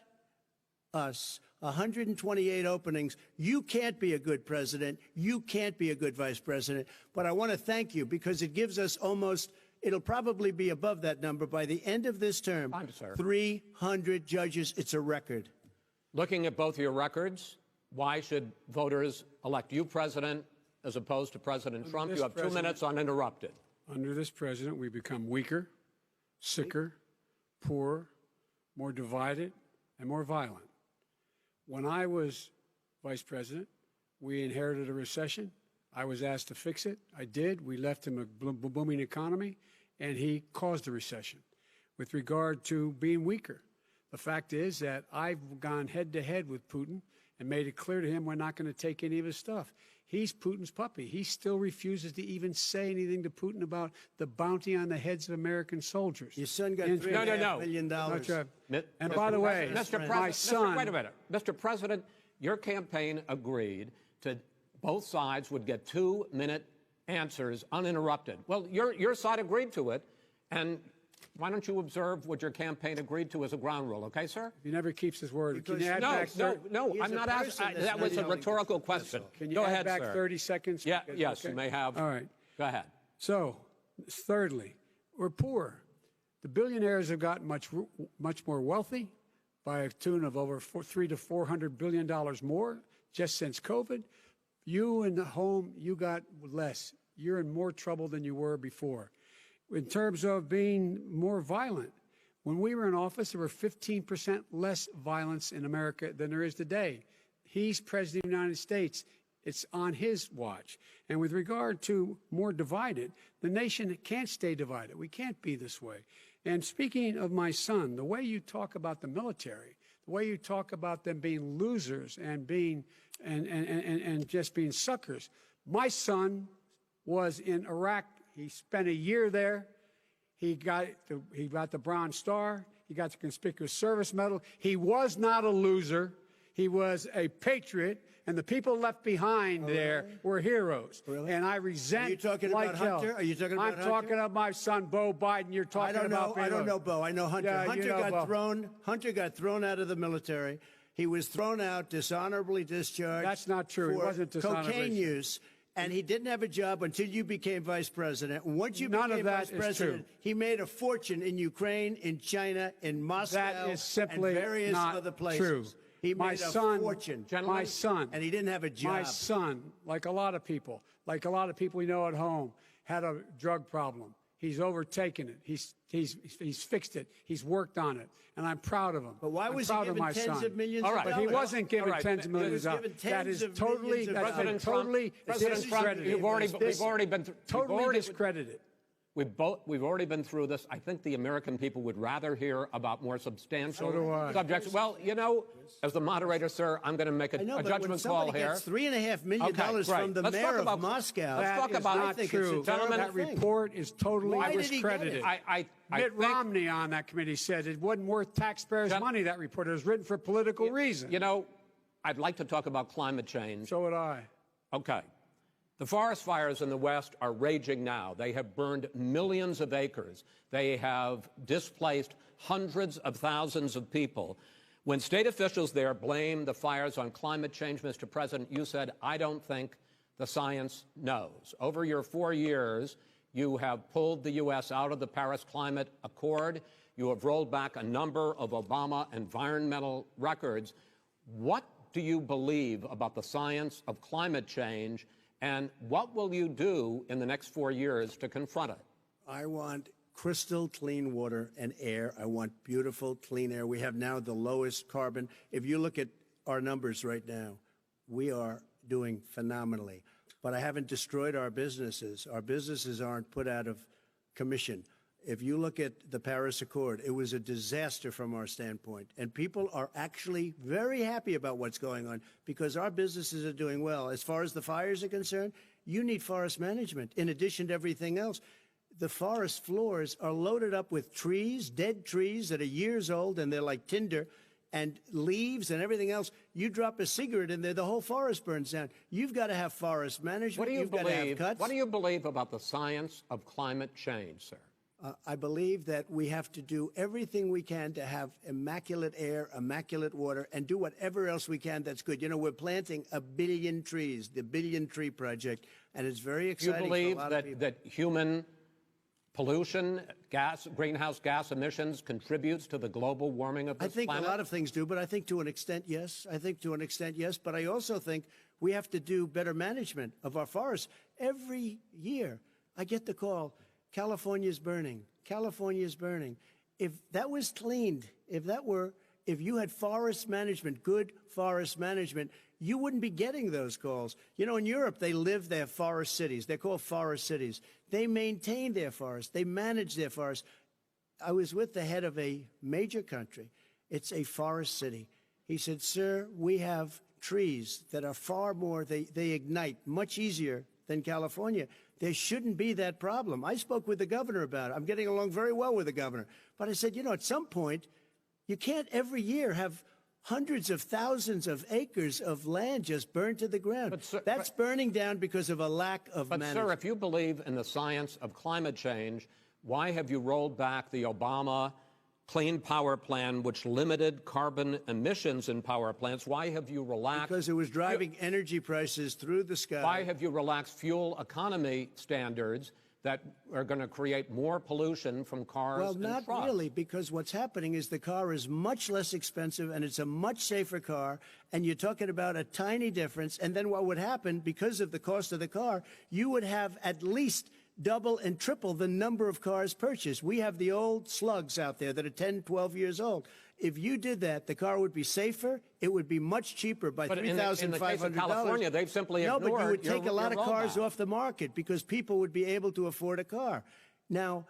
us 128 openings, you can't be a good president. You can't be a good vice president. But I want to thank you because it gives us almost, it'll probably be above that number by the end of this term. 300 judges. It's a record. Looking at both your records, why should voters elect you president as opposed to President Trump? You have 2 minutes uninterrupted. Under this president, we become weaker, sicker, poorer, more divided, and more violent. When I was vice president, we inherited a recession. I was asked to fix it. I did. We left him a booming economy, and he caused a recession. With regard to being weaker, the fact is that I've gone head-to-head with Putin and made it clear to him we're not going to take any of his stuff. He's Putin's puppy. He still refuses to even say anything to Putin about the bounty on the heads of American soldiers. Your son got $3.5 million. And by the way, my son... Wait a minute. Mr. President, your campaign agreed to both sides would get 2-minute answers uninterrupted. Well, your side agreed to it, and why don't you observe what your campaign agreed to as a ground rule, okay, sir? He never keeps his word. Can you add no, I'm not asking. That was a rhetorical question. Can you Go add ahead, back sir. 30 seconds? Yeah, yes, you may have. All right. Go ahead. So, thirdly, we're poor. The billionaires have gotten much more wealthy by a tune of over $300 to $400 billion more just since COVID. You in the home, you got less. You're in more trouble than you were before. In terms of being more violent, when we were in office, there were 15% less violence in America than there is today. He's president of the United States. It's on his watch. And with regard to more divided, the nation can't stay divided. We can't be this way. And speaking of my son, the way you talk about the military, the way you talk about them being losers and being and just being suckers, my son was in Iraq. He spent a year there. He got the Bronze Star. He got the Conspicuous Service Medal. He was not a loser. He was a patriot, and the people left behind there were heroes. Really? And I resent. Are you talking like about Hunter? Are you talking about Hunter? I'm talking about my son, Bo Biden. You're talking about. I don't know Bo. I know Hunter. Yeah, Hunter got thrown out of the military. He was thrown out, dishonorably discharged. That's not true. He wasn't dishonorably. Cocaine use. And he didn't have a job until you became vice president. Once you became vice president, he made a fortune in Ukraine, in China, in Moscow, that is simply and various not other places. True. He made a fortune. My son. And he didn't have a job. My son, like a lot of people we know at home, had a drug problem. He's overtaken it. He's fixed it. He's worked on it. And I'm proud of him. But why was he given tens of millions of dollars? But he wasn't given tens of millions of dollars. That is totally discredited. We've already been totally discredited. We've already been through this. I think the American people would rather hear about more substantial subjects. Well, you know, as the moderator, sir, I'm going to make a judgment call here. Gets $3.5 million from the mayor of Moscow. Let's talk about not true. Gentlemen, that report is totally discredited. Mitt Romney on that committee said it wasn't worth taxpayers' money, that report. It was written for political reasons. You know, I'd like to talk about climate change. So would I. Okay. The forest fires in the West are raging now. They have burned millions of acres. They have displaced hundreds of thousands of people. When state officials there blame the fires on climate change, Mr. President, you said, I don't think the science knows. Over your 4 years, you have pulled the U.S. out of the Paris Climate Accord. You have rolled back a number of Obama environmental records. What do you believe about the science of climate change? And what will you do in the next 4 years to confront it? I want crystal clean water and air. I want beautiful, clean air. We have now the lowest carbon. If you look at our numbers right now, we are doing phenomenally. But I haven't destroyed our businesses. Our businesses aren't put out of commission. If you look at the Paris Accord, it was a disaster from our standpoint. And people are actually very happy about what's going on because our businesses are doing well. As far as the fires are concerned, you need forest management in addition to everything else. the forest floors are loaded up with trees, dead trees that are years old, and they're like tinder, and leaves and everything else. You drop a cigarette in there, the whole forest burns down. You've got to have forest management. What do you You've got to have cuts. What do you believe about the science of climate change, sir? I believe that we have to do everything we can to have immaculate air, immaculate water, and do whatever else we can that's good. You know, we're planting 1 billion trees, the Billion Tree Project, and it's very exciting. You believe for a lot of people. that human pollution, greenhouse gas emissions contributes to the global warming of this planet? I think a lot of things do, but I think to an extent, yes. But I also think we have to do better management of our forests. Every year, I get the call, California's burning. California's burning. If that was cleaned, if you had forest management, good forest management, you wouldn't be getting those calls. You know, in Europe, they live their forest cities. They're called forest cities. They maintain their forests. They manage their forests. I was with the head of a major country. It's a forest city. He said, sir, we have trees that are far more, they ignite much easier than California. There shouldn't be that problem. I spoke with the governor about it. I'm getting along very well with the governor. But I said, you know, at some point, you can't every year have hundreds of thousands of acres of land just burned to the ground. But, sir, that's burning down because of a lack of management. But, sir, if you believe in the science of climate change, why have you rolled back the Obama Clean Power Plan, which limited carbon emissions in power plants? Why have you relaxed? Because it was driving energy prices through the sky. Why have you relaxed fuel economy standards that are going to create more pollution from cars and trucks? Well, not really, because what's happening is the car is much less expensive and it's a much safer car, and you're talking about a tiny difference. And then what would happen, because of the cost of the car, you would have at least double and triple the number of cars purchased. We have the old slugs out there that are 10, 12 years old. If you did that, the car would be safer. It would be much cheaper by $3,500. In the case of California, they've simply ignored. No, but you would take a lot of cars off the market because people would be able to afford a car. Now,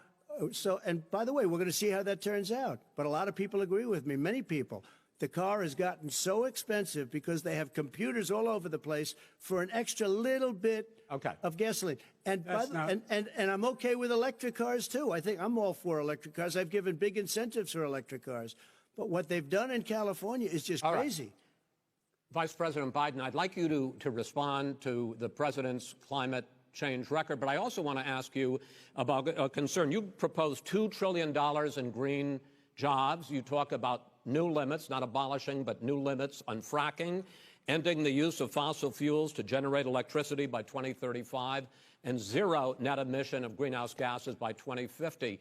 and by the way, we're going to see how that turns out. But a lot of people agree with me, many people. The car has gotten so expensive because they have computers all over the place for an extra little bit of gasoline. And I'm okay with electric cars, too. I think I'm all for electric cars. I've given big incentives for electric cars. But what they've done in California is just crazy. Right. Vice President Biden, I'd like you to respond to the president's climate change record, but I also want to ask you about a concern. You proposed $2 trillion in green jobs. You talk about new limits, not abolishing, but new limits on fracking, ending the use of fossil fuels to generate electricity by 2035, and zero net emission of greenhouse gases by 2050.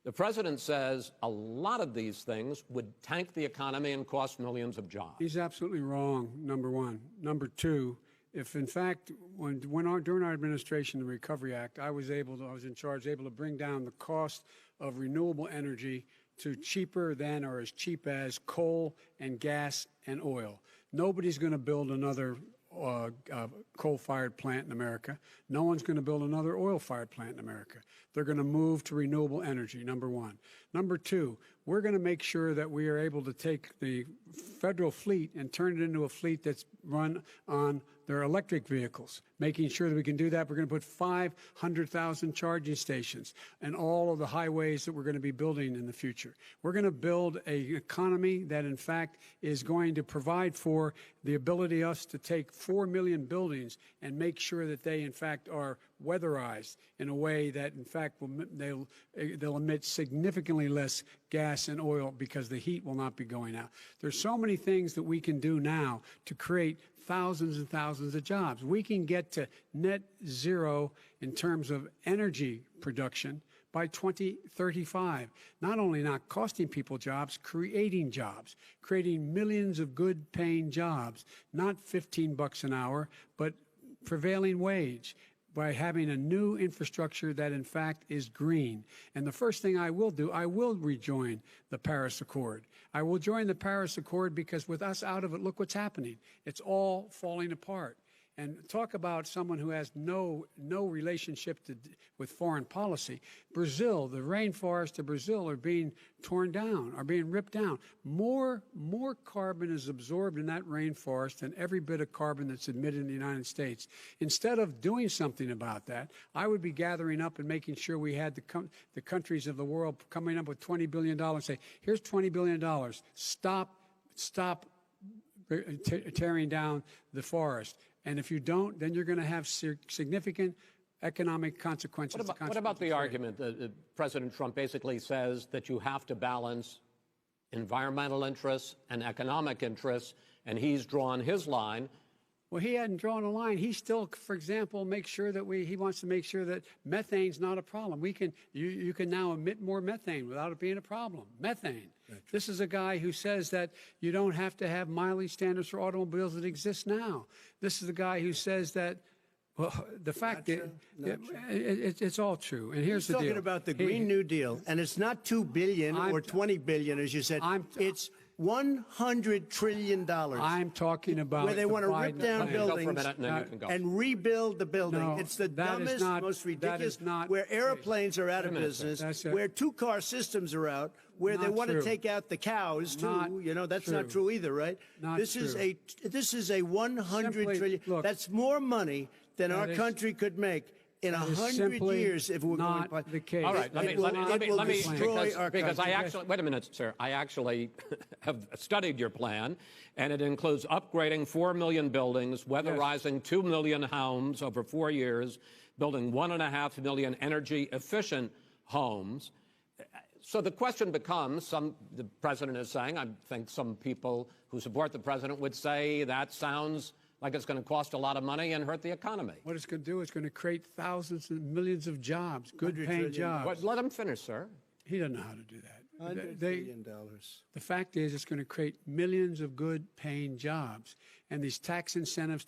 The president says a lot of these things would tank the economy and cost millions of jobs. He's absolutely wrong, number one. Number two, if in fact, during our administration, the Recovery Act, I was in charge, able to bring down the cost of renewable energy to cheaper than or as cheap as coal and gas and oil. Nobody's going to build another coal-fired plant in America. No one's going to build another oil-fired plant in America. They're going to move to renewable energy, number one. Number two, we're going to make sure that we are able to take the federal fleet and turn it into a fleet that's run on their electric vehicles. Making sure that we can do that, we're going to put 500,000 charging stations and all of the highways that we're going to be building in the future. We're going to build an economy that, in fact, is going to provide for the ability us to take 4 million buildings and make sure that they, in fact, are weatherized in a way that, in fact, they'll emit significantly less gas and oil because the heat will not be going out. There's so many things that we can do now to create thousands and thousands of jobs. We can get to net zero in terms of energy production by 2035. Not only not costing people jobs, creating millions of good paying jobs, not $15 an hour, but prevailing wage, by having a new infrastructure that, in fact, is green. And the first thing I will do, I will rejoin the Paris Accord. I will join the Paris Accord because with us out of it, look what's happening. It's all falling apart. And talk about someone who has no relationship with foreign policy. Brazil, the rainforests of Brazil are being torn down, are being ripped down. More carbon is absorbed in that rainforest than every bit of carbon that's emitted in the United States. Instead of doing something about that, I would be gathering up and making sure we had the countries of the world coming up with $20 billion. Say, here's $20 billion. Stop tearing down the forest. And if you don't, then you're going to have significant economic consequences. What about the argument that President Trump basically says that you have to balance environmental interests and economic interests, and he's drawn his line? Well, he hadn't drawn a line. He still, for example, make sure that he wants to make sure that methane's not a problem. You can now emit more methane without it being a problem. Methane. This is a guy who says that you don't have to have mileage standards for automobiles that exist now. This is the guy who says that, well, the fact that it's all true. And here's the deal. He's talking about the Green New Deal, and it's not $2 billion or $20 billion, as you said. It's $100 trillion. I'm talking about where they want to rip down buildings and rebuild the building. No, it's the dumbest, most ridiculous. Where airplanes are out of business, where two-car systems are out, where they want to take out the cows too. That's not true either, right? This is a $100 trillion. Look, that's more money than our country could make in 100 years if we're going to the case. All right, let me destroy our because country. I actually wait a minute, sir. I actually have studied your plan, and it includes upgrading 4 million buildings, weatherizing 2 million homes over 4 years, building 1.5 million energy-efficient homes. So the question becomes, the president is saying, I think some people who support the president would say that sounds like it's going to cost a lot of money and hurt the economy. What it's going to do is going to create thousands and millions of jobs, good-paying jobs. Let him finish, sir. He doesn't know how to do that. $100 billion. The fact is, it's going to create millions of good-paying jobs, and these tax incentives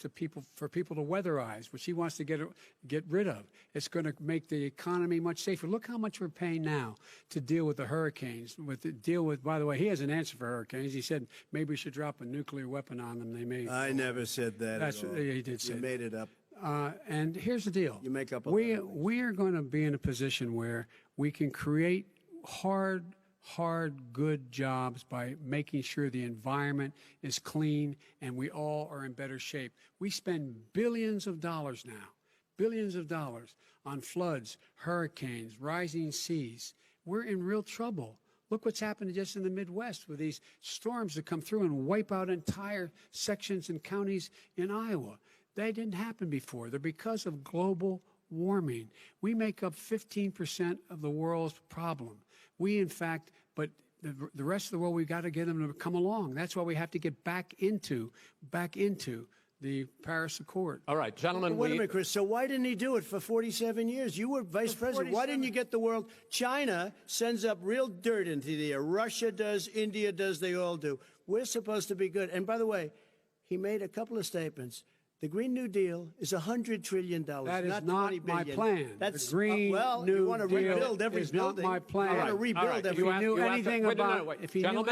for people to weatherize, which he wants to get rid of. It's going to make the economy much safer. Look how much we're paying now to deal with the hurricanes. By the way, he has an answer for hurricanes. He said maybe we should drop a nuclear weapon on them. They may. I never said that. That's what he did say. You made it up. And here's the deal. You make up. We are going to be in a position where we can create hard, good jobs by making sure the environment is clean and we all are in better shape. We spend billions of dollars on floods, hurricanes, rising seas. We're in real trouble. Look what's happened just in the Midwest with these storms that come through and wipe out entire sections and counties in Iowa. They didn't happen before. They're because of global warming. We make up 15% of the world's problem. We, in fact, but the rest of the world, we've got to get them to come along. That's why we have to get back into the Paris Accord. All right, gentlemen. Wait a minute, Chris. So why didn't he do it for 47 years? You were vice president. Why didn't you get the world? China sends up real dirt into the air. Russia does. India does. They all do. We're supposed to be good. And by the way, he made a couple of statements. The Green New Deal is $100 trillion. That is not $20 billion. My plan. That's the Green New you want to Deal rebuild every is building. Not my plan. I want to rebuild every. If he knew anything about,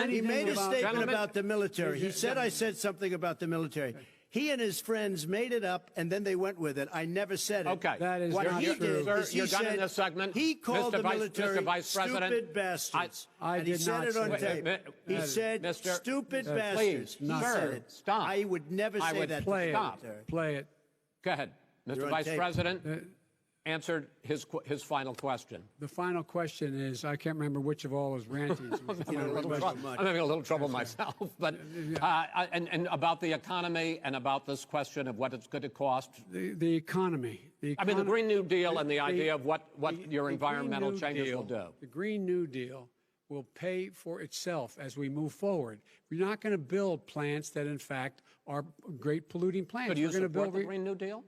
he made a statement about the military. He said I said something about the military. He and his friends made it up, and then they went with it. I never said it. Okay. That is what not he true. did is You're he done said in this segment. he called the military stupid bastards. I and he did said not it on say tape. that. He said stupid bastards. Please, He said it. Stop. I would never say that. Play to it. Play it. Go ahead. Mr. Vice President answered his final question. The final question is, I can't remember which of all his rantings. I'm having a little trouble myself. But and about the economy and about this question of what it's going to cost. The economy. I mean, the Green New Deal and the idea of what your environmental changes will do. The Green New Deal will pay for itself as we move forward. We're not going to build plants that, in fact, are great polluting plants. So do you support the Green New Deal?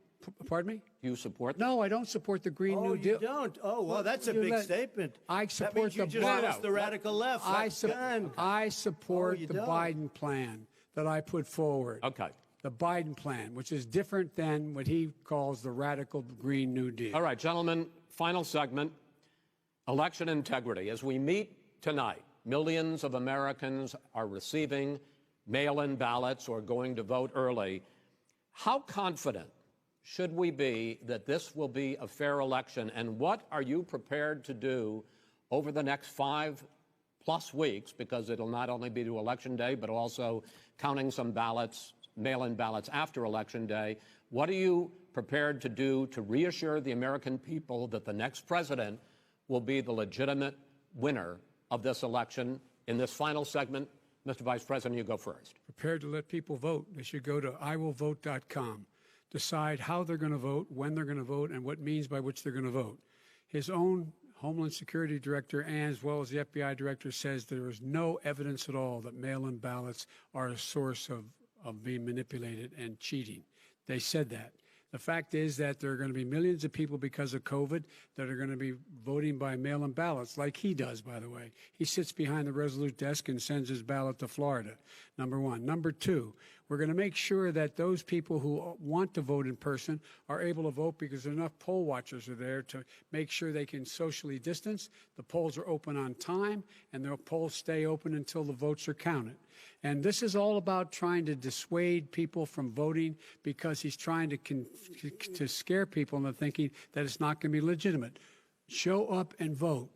Pardon me? Do you support No, I don't support the Green New Deal. Oh, you don't? Oh, well, that's a big statement. I support that means you just lost the radical left. I support the Biden plan that I put forward. Okay. The Biden plan, which is different than what he calls the radical Green New Deal. All right, gentlemen, final segment, election integrity. As we meet tonight, millions of Americans are receiving mail-in ballots or going to vote early. How confident should we be that this will be a fair election? And what are you prepared to do over the next 5+ weeks, because it'll not only be to Election Day, but also counting some ballots, mail-in ballots after Election Day? What are you prepared to do to reassure the American people that the next president will be the legitimate winner of this election? In this final segment, Mr. Vice President, you go first. Prepared to let people vote. They should go to iwillvote.com. Decide how they're going to vote, when they're going to vote, and what means by which they're going to vote. His own Homeland Security Director, and as well as the FBI Director, says there is no evidence at all that mail-in ballots are a source of being manipulated and cheating. They said that. The fact is that there are going to be millions of people because of COVID that are going to be voting by mail-in ballots, like he does, by the way. He sits behind the Resolute desk and sends his ballot to Florida, number one. Number two, we're going to make sure that those people who want to vote in person are able to vote, because enough poll watchers are there to make sure they can socially distance. The polls are open on time, and the polls stay open until the votes are counted. And this is all about trying to dissuade people from voting, because he's trying to scare people into thinking that it's not going to be legitimate. Show up and vote.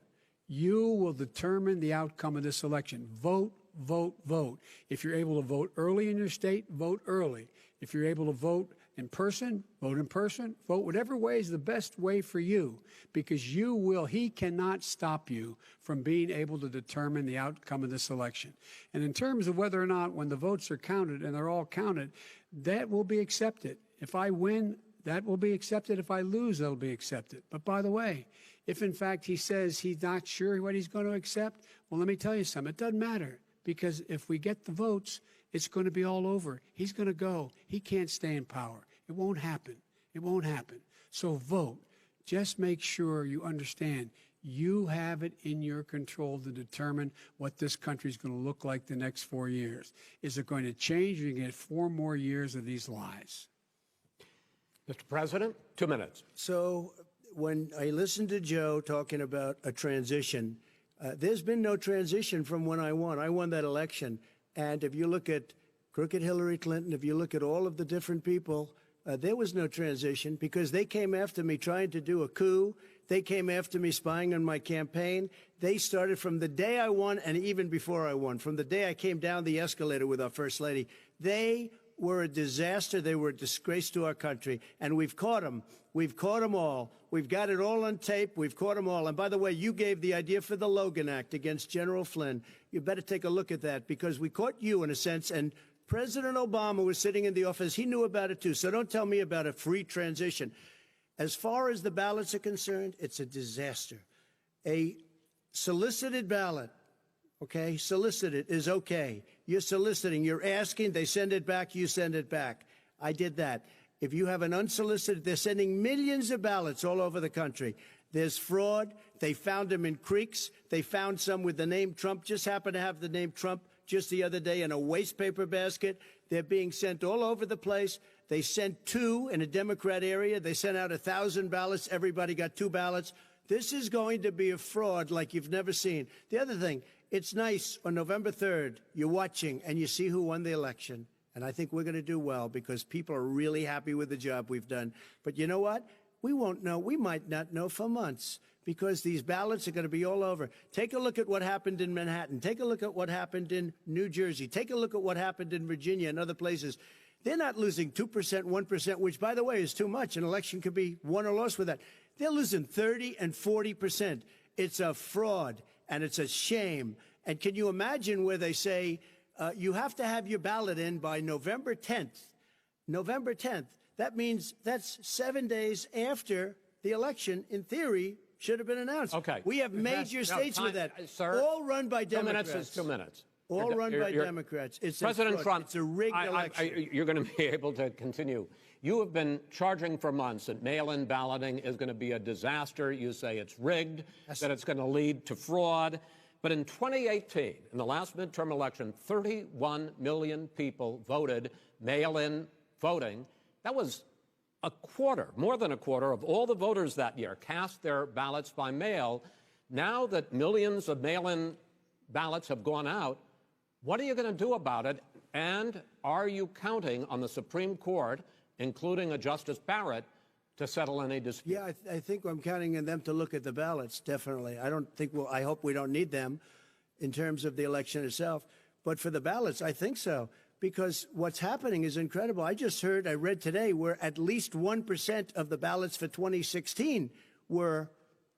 You will determine the outcome of this election. Vote, vote, vote. If you're able to vote early in your state, vote early. If you're able to vote in person, vote in person. Vote whatever way is the best way for you, because he cannot stop you from being able to determine the outcome of this election. And in terms of whether or not, when the votes are counted, and they're all counted, that will be accepted. If I win, that will be accepted. If I lose, that'll be accepted. But by the way, if in fact he says he's not sure what he's going to accept, well, let me tell you something. It doesn't matter, because if we get the votes, it's going to be all over. He's going to go. He can't stay in power. It won't happen. It won't happen. So vote. Just make sure you understand you have it in your control to determine what this country is going to look like the next 4 years. Is it going to change, or you get 4 more years of these lies? Mr. President, 2 minutes. So when I listened to Joe talking about a transition, there's been no transition from when I won. I won that election. And if you look at crooked Hillary Clinton, if you look at all of the different people, there was no transition, because they came after me trying to do a coup. They came after me spying on my campaign. They started from the day I won, and even before I won, from the day I came down the escalator with our First Lady. They were a disaster. They were a disgrace to our country. And we've caught them. We've caught them all. We've got it all on tape. We've caught them all. And by the way, you gave the idea for the Logan Act against General Flynn. You better take a look at that, because we caught you in a sense. And President Obama was sitting in the office. He knew about it too. So don't tell me about a free transition. As far as the ballots are concerned, it's a disaster. A solicited ballot, okay, solicited is okay. You're soliciting, you're asking, they send it back, you send it back. I did that. If you have an unsolicited, they're sending millions of ballots all over the country. There's fraud. They found them in creeks. They found some with the name Trump, just happened to have the name Trump just the other day in a waste paper basket. They're being sent all over the place. They sent 2 in a Democrat area. They sent out 1,000 ballots. Everybody got 2 ballots. This is going to be a fraud like you've never seen. The other thing, it's nice on November 3rd, you're watching and you see who won the election. And I think we're going to do well, because people are really happy with the job we've done. But you know what? We won't know. We might not know for months, because these ballots are going to be all over. Take a look at what happened in Manhattan. Take a look at what happened in New Jersey. Take a look at what happened in Virginia and other places. They're not losing 2%, 1%, which, by the way, is too much. An election could be won or lost with that. They're losing 30 and 40%. It's a fraud, and it's a shame. And can you imagine where they say you have to have your ballot in by November 10th? November 10th. That means that's 7 days after the election, in theory, should have been announced. Okay. We have major states with that. Sir, all run by Democrats. 2 minutes is 2 minutes. All run by Democrats. It's President Trump, it's a rigged election. You're going to be able to continue. You have been charging for months that mail-in balloting is going to be a disaster. You say it's rigged, that it's going to lead to fraud. But in 2018, in the last midterm election, 31 million people voted mail-in voting. That was a quarter, more than a quarter, of all the voters that year cast their ballots by mail. Now that millions of mail-in ballots have gone out, what are you going to do about it? And are you counting on the Supreme Court including a Justice Barrett, to settle any dispute? Yeah, I think I'm counting on them to look at the ballots, definitely. I hope we don't need them in terms of the election itself. But for the ballots, I think so, because what's happening is incredible. I read today, where at least 1% of the ballots for 2016 were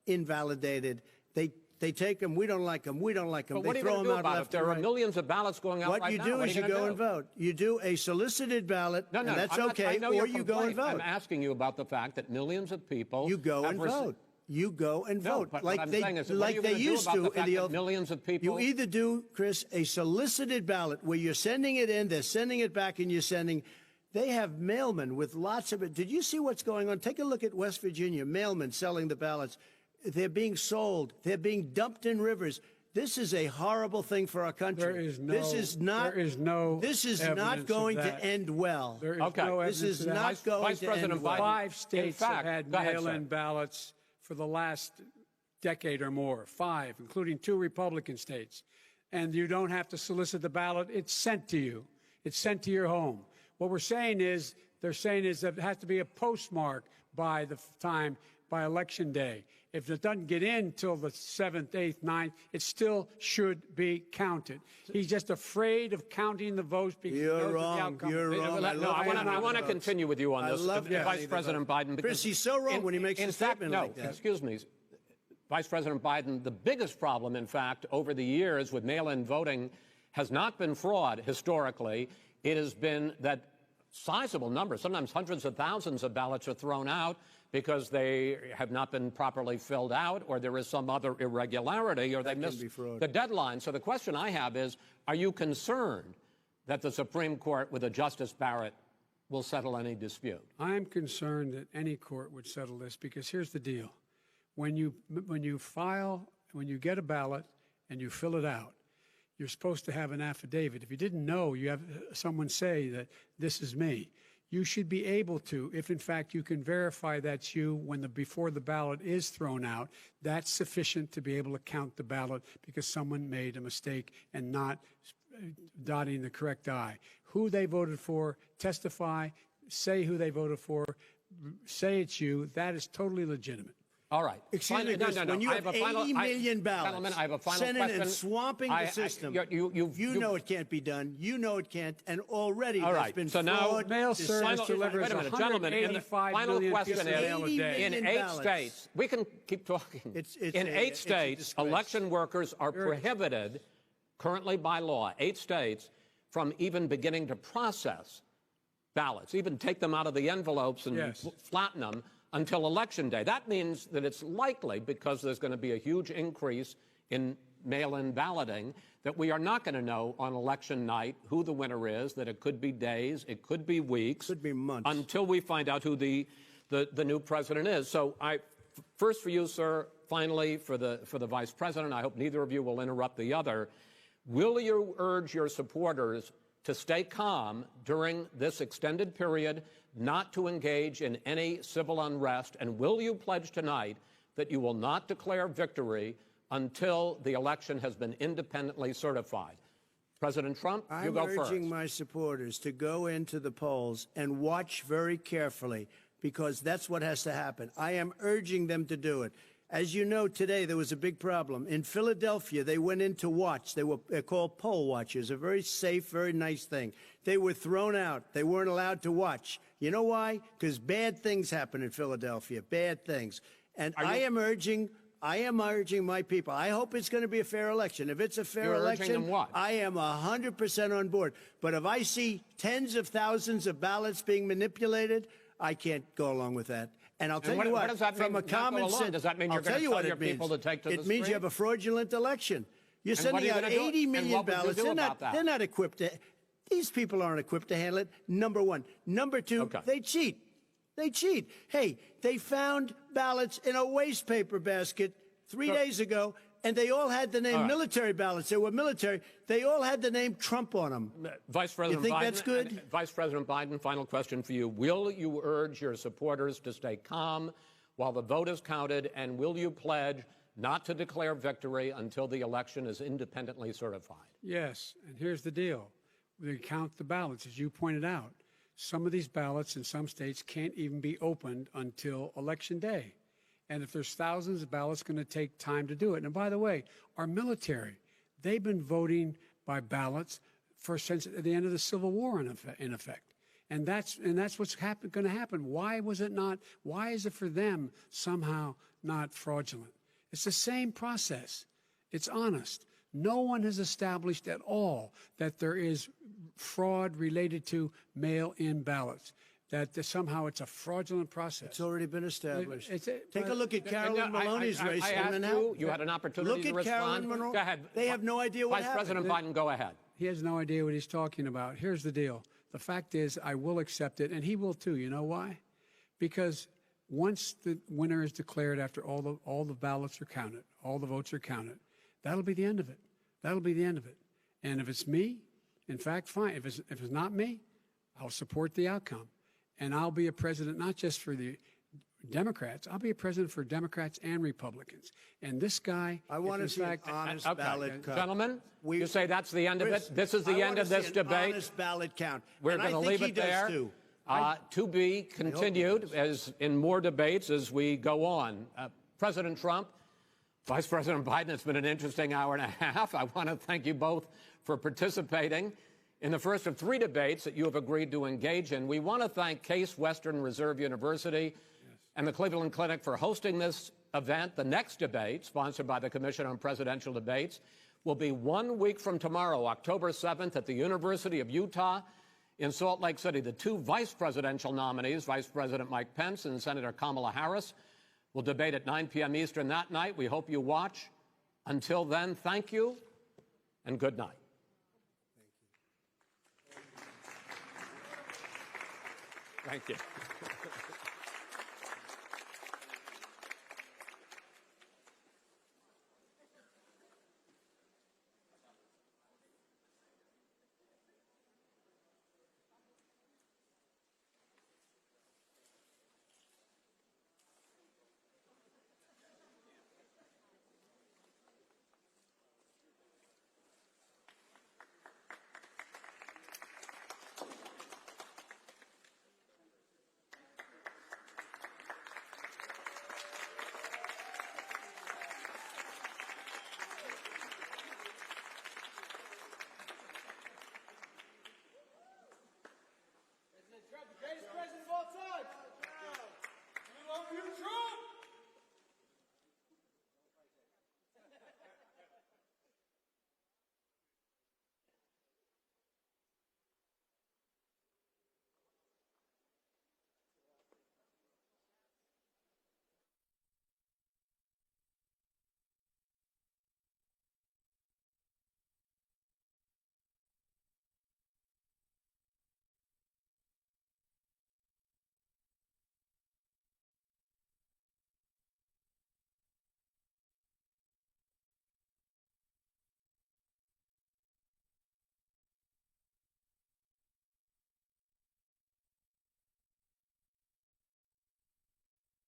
invalidated. They take them, we don't like them, we don't like them. But what they are you throw going to do about it? There are right. millions of ballots going out what right you now. do What is are you gonna go do? and vote. You do a solicited ballot, No, and that's okay, I know or your you go and complaint. vote. I'm asking you about the fact that millions of people You go and vote. You go and vote, but like what I'm they saying is, like they used to in the old. Millions of people. You either do, Chris, a solicited ballot where you're sending it in, they're sending it back, and you're sending. They have mailmen with lots of it. Did you see what's going on? Take a look at West Virginia. Mailmen selling the ballots. They're being sold. They're being dumped in rivers. This is a horrible thing for our country. This is not going to end well. There is no evidence this is of that. not going to end well. 5 states have had mail-in ballots for the last decade or more. 5, including 2 Republican states. And you don't have to solicit the ballot. It's sent to you. It's sent to your home. What they're saying is that it has to be a postmark by election day. If it doesn't get in till the 7th, 8th, 9th, it still should be counted. He's just afraid of counting the votes because You're wrong. You're wrong. I want to continue with you on this, Vice President Biden. Because Chris, he's so wrong when he makes a statement like that. Excuse me, Vice President Biden. The biggest problem, in fact, over the years with mail-in voting has not been fraud historically. It has been that sizable numbers, sometimes hundreds of thousands of ballots are thrown out because they have not been properly filled out, or there is some other irregularity, or they missed the deadline. So the question I have is, are you concerned that the Supreme Court with a Justice Barrett will settle any dispute? I'm concerned that any court would settle this, because here's the deal. When you get a ballot and you fill it out, you're supposed to have an affidavit. If you didn't know, you have someone say that this is me. You should be able to, if in fact you can verify that's you before the ballot is thrown out, that's sufficient to be able to count the ballot because someone made a mistake and not dotting the correct I. Who they voted for, testify, say who they voted for, say it's you. That is totally legitimate. All right. Excuse me, Chris, when you have 80 million ballots sending and swamping the system, you know it can't be done. You know it can't. And already there's been fraud. Mail service delivers 185 million pieces of mail a day. In 8 states, we can keep talking. In 8 states, election workers are prohibited currently by law, 8 states, from even beginning to process ballots, even take them out of the envelopes and flatten them until Election Day. That means that it's likely, because there's going to be a huge increase in mail-in balloting, that we are not going to know on election night who the winner is, that it could be days, it could be weeks. Could be months. Until we find out who the new president is. So first for you, sir, finally for the Vice President, I hope neither of you will interrupt the other. Will you urge your supporters to stay calm during this extended period, not to engage in any civil unrest? And will you pledge tonight that you will not declare victory until the election has been independently certified? President Trump, you go first. I'm urging my supporters to go into the polls and watch very carefully, because that's what has to happen. I am urging them to do it. As you know, today there was a big problem. In Philadelphia, they went in to watch. They're called poll watchers, a very safe, very nice thing. They were thrown out. They weren't allowed to watch. You know why? Because bad things happen in Philadelphia, bad things. And I am urging my people. I hope it's going to be a fair election. If it's a fair election, I am 100% on board. But if I see tens of thousands of ballots being manipulated, I can't go along with that. And I'll tell you what, from a common sense, does that mean you're going to tell your people to take to the street? It means you have a fraudulent election. You're sending out 80 million ballots. They're not equipped to. These people aren't equipped to handle it, number one. Number two, they cheat. They cheat. Hey, they found ballots in a waste paper basket 3 days ago, and they all had the name military ballots. They were military. They all had the name Trump on them. Vice President you think Biden, that's good? Vice President Biden, final question for you. Will you urge your supporters to stay calm while the vote is counted, and will you pledge not to declare victory until the election is independently certified? Yes, and here's the deal. They count the ballots, as you pointed out. some of these ballots in some states can't even be opened until Election Day. And if there's thousands of ballots, going to take time to do it. And by the way, our military, they've been voting by ballots since the end of the Civil War, in effect. And that's what's going to happen. Why is it for them somehow not fraudulent? It's the same process. It's honest. No one has established at all that there is fraud related to mail-in ballots, that somehow it's a fraudulent process. It's already been established. Take a look at Carolyn No, Maloney's race. I asked you had an opportunity to respond. Look at Carolyn Monroe. Go ahead. They have no idea what Vice happened. President Biden, go ahead. He has no idea what he's talking about. Here's the deal. The fact is, I will accept it, and he will too. You know why? Because once the winner is declared, after all the ballots are counted, all the votes are counted, that'll be the end of it. That'll be the end of it. And if it's me, in fact, fine. If it's not me, I'll support the outcome. And I'll be a president not just for the Democrats. I'll be a president for Democrats and Republicans. And this guy, I want to see an honest ballot count. Gentlemen, you say that's the end of it? This is the end of this debate? Honest ballot count. We're going to leave it there. To be continued as in more debates as we go on. President Trump, Vice President Biden, it's been an interesting hour and a half. I want to thank you both for participating in the first of 3 debates that you have agreed to engage in. We want to thank Case Western Reserve University and the Cleveland Clinic for hosting this event. The next debate, sponsored by the Commission on Presidential Debates, will be 1 week from tomorrow, October 7th, at the University of Utah in Salt Lake City. The 2 vice presidential nominees, Vice President Mike Pence and Senator Kamala Harris, will debate at 9 p.m. Eastern that night. We hope you watch. Until then, thank you and good night. Thank you.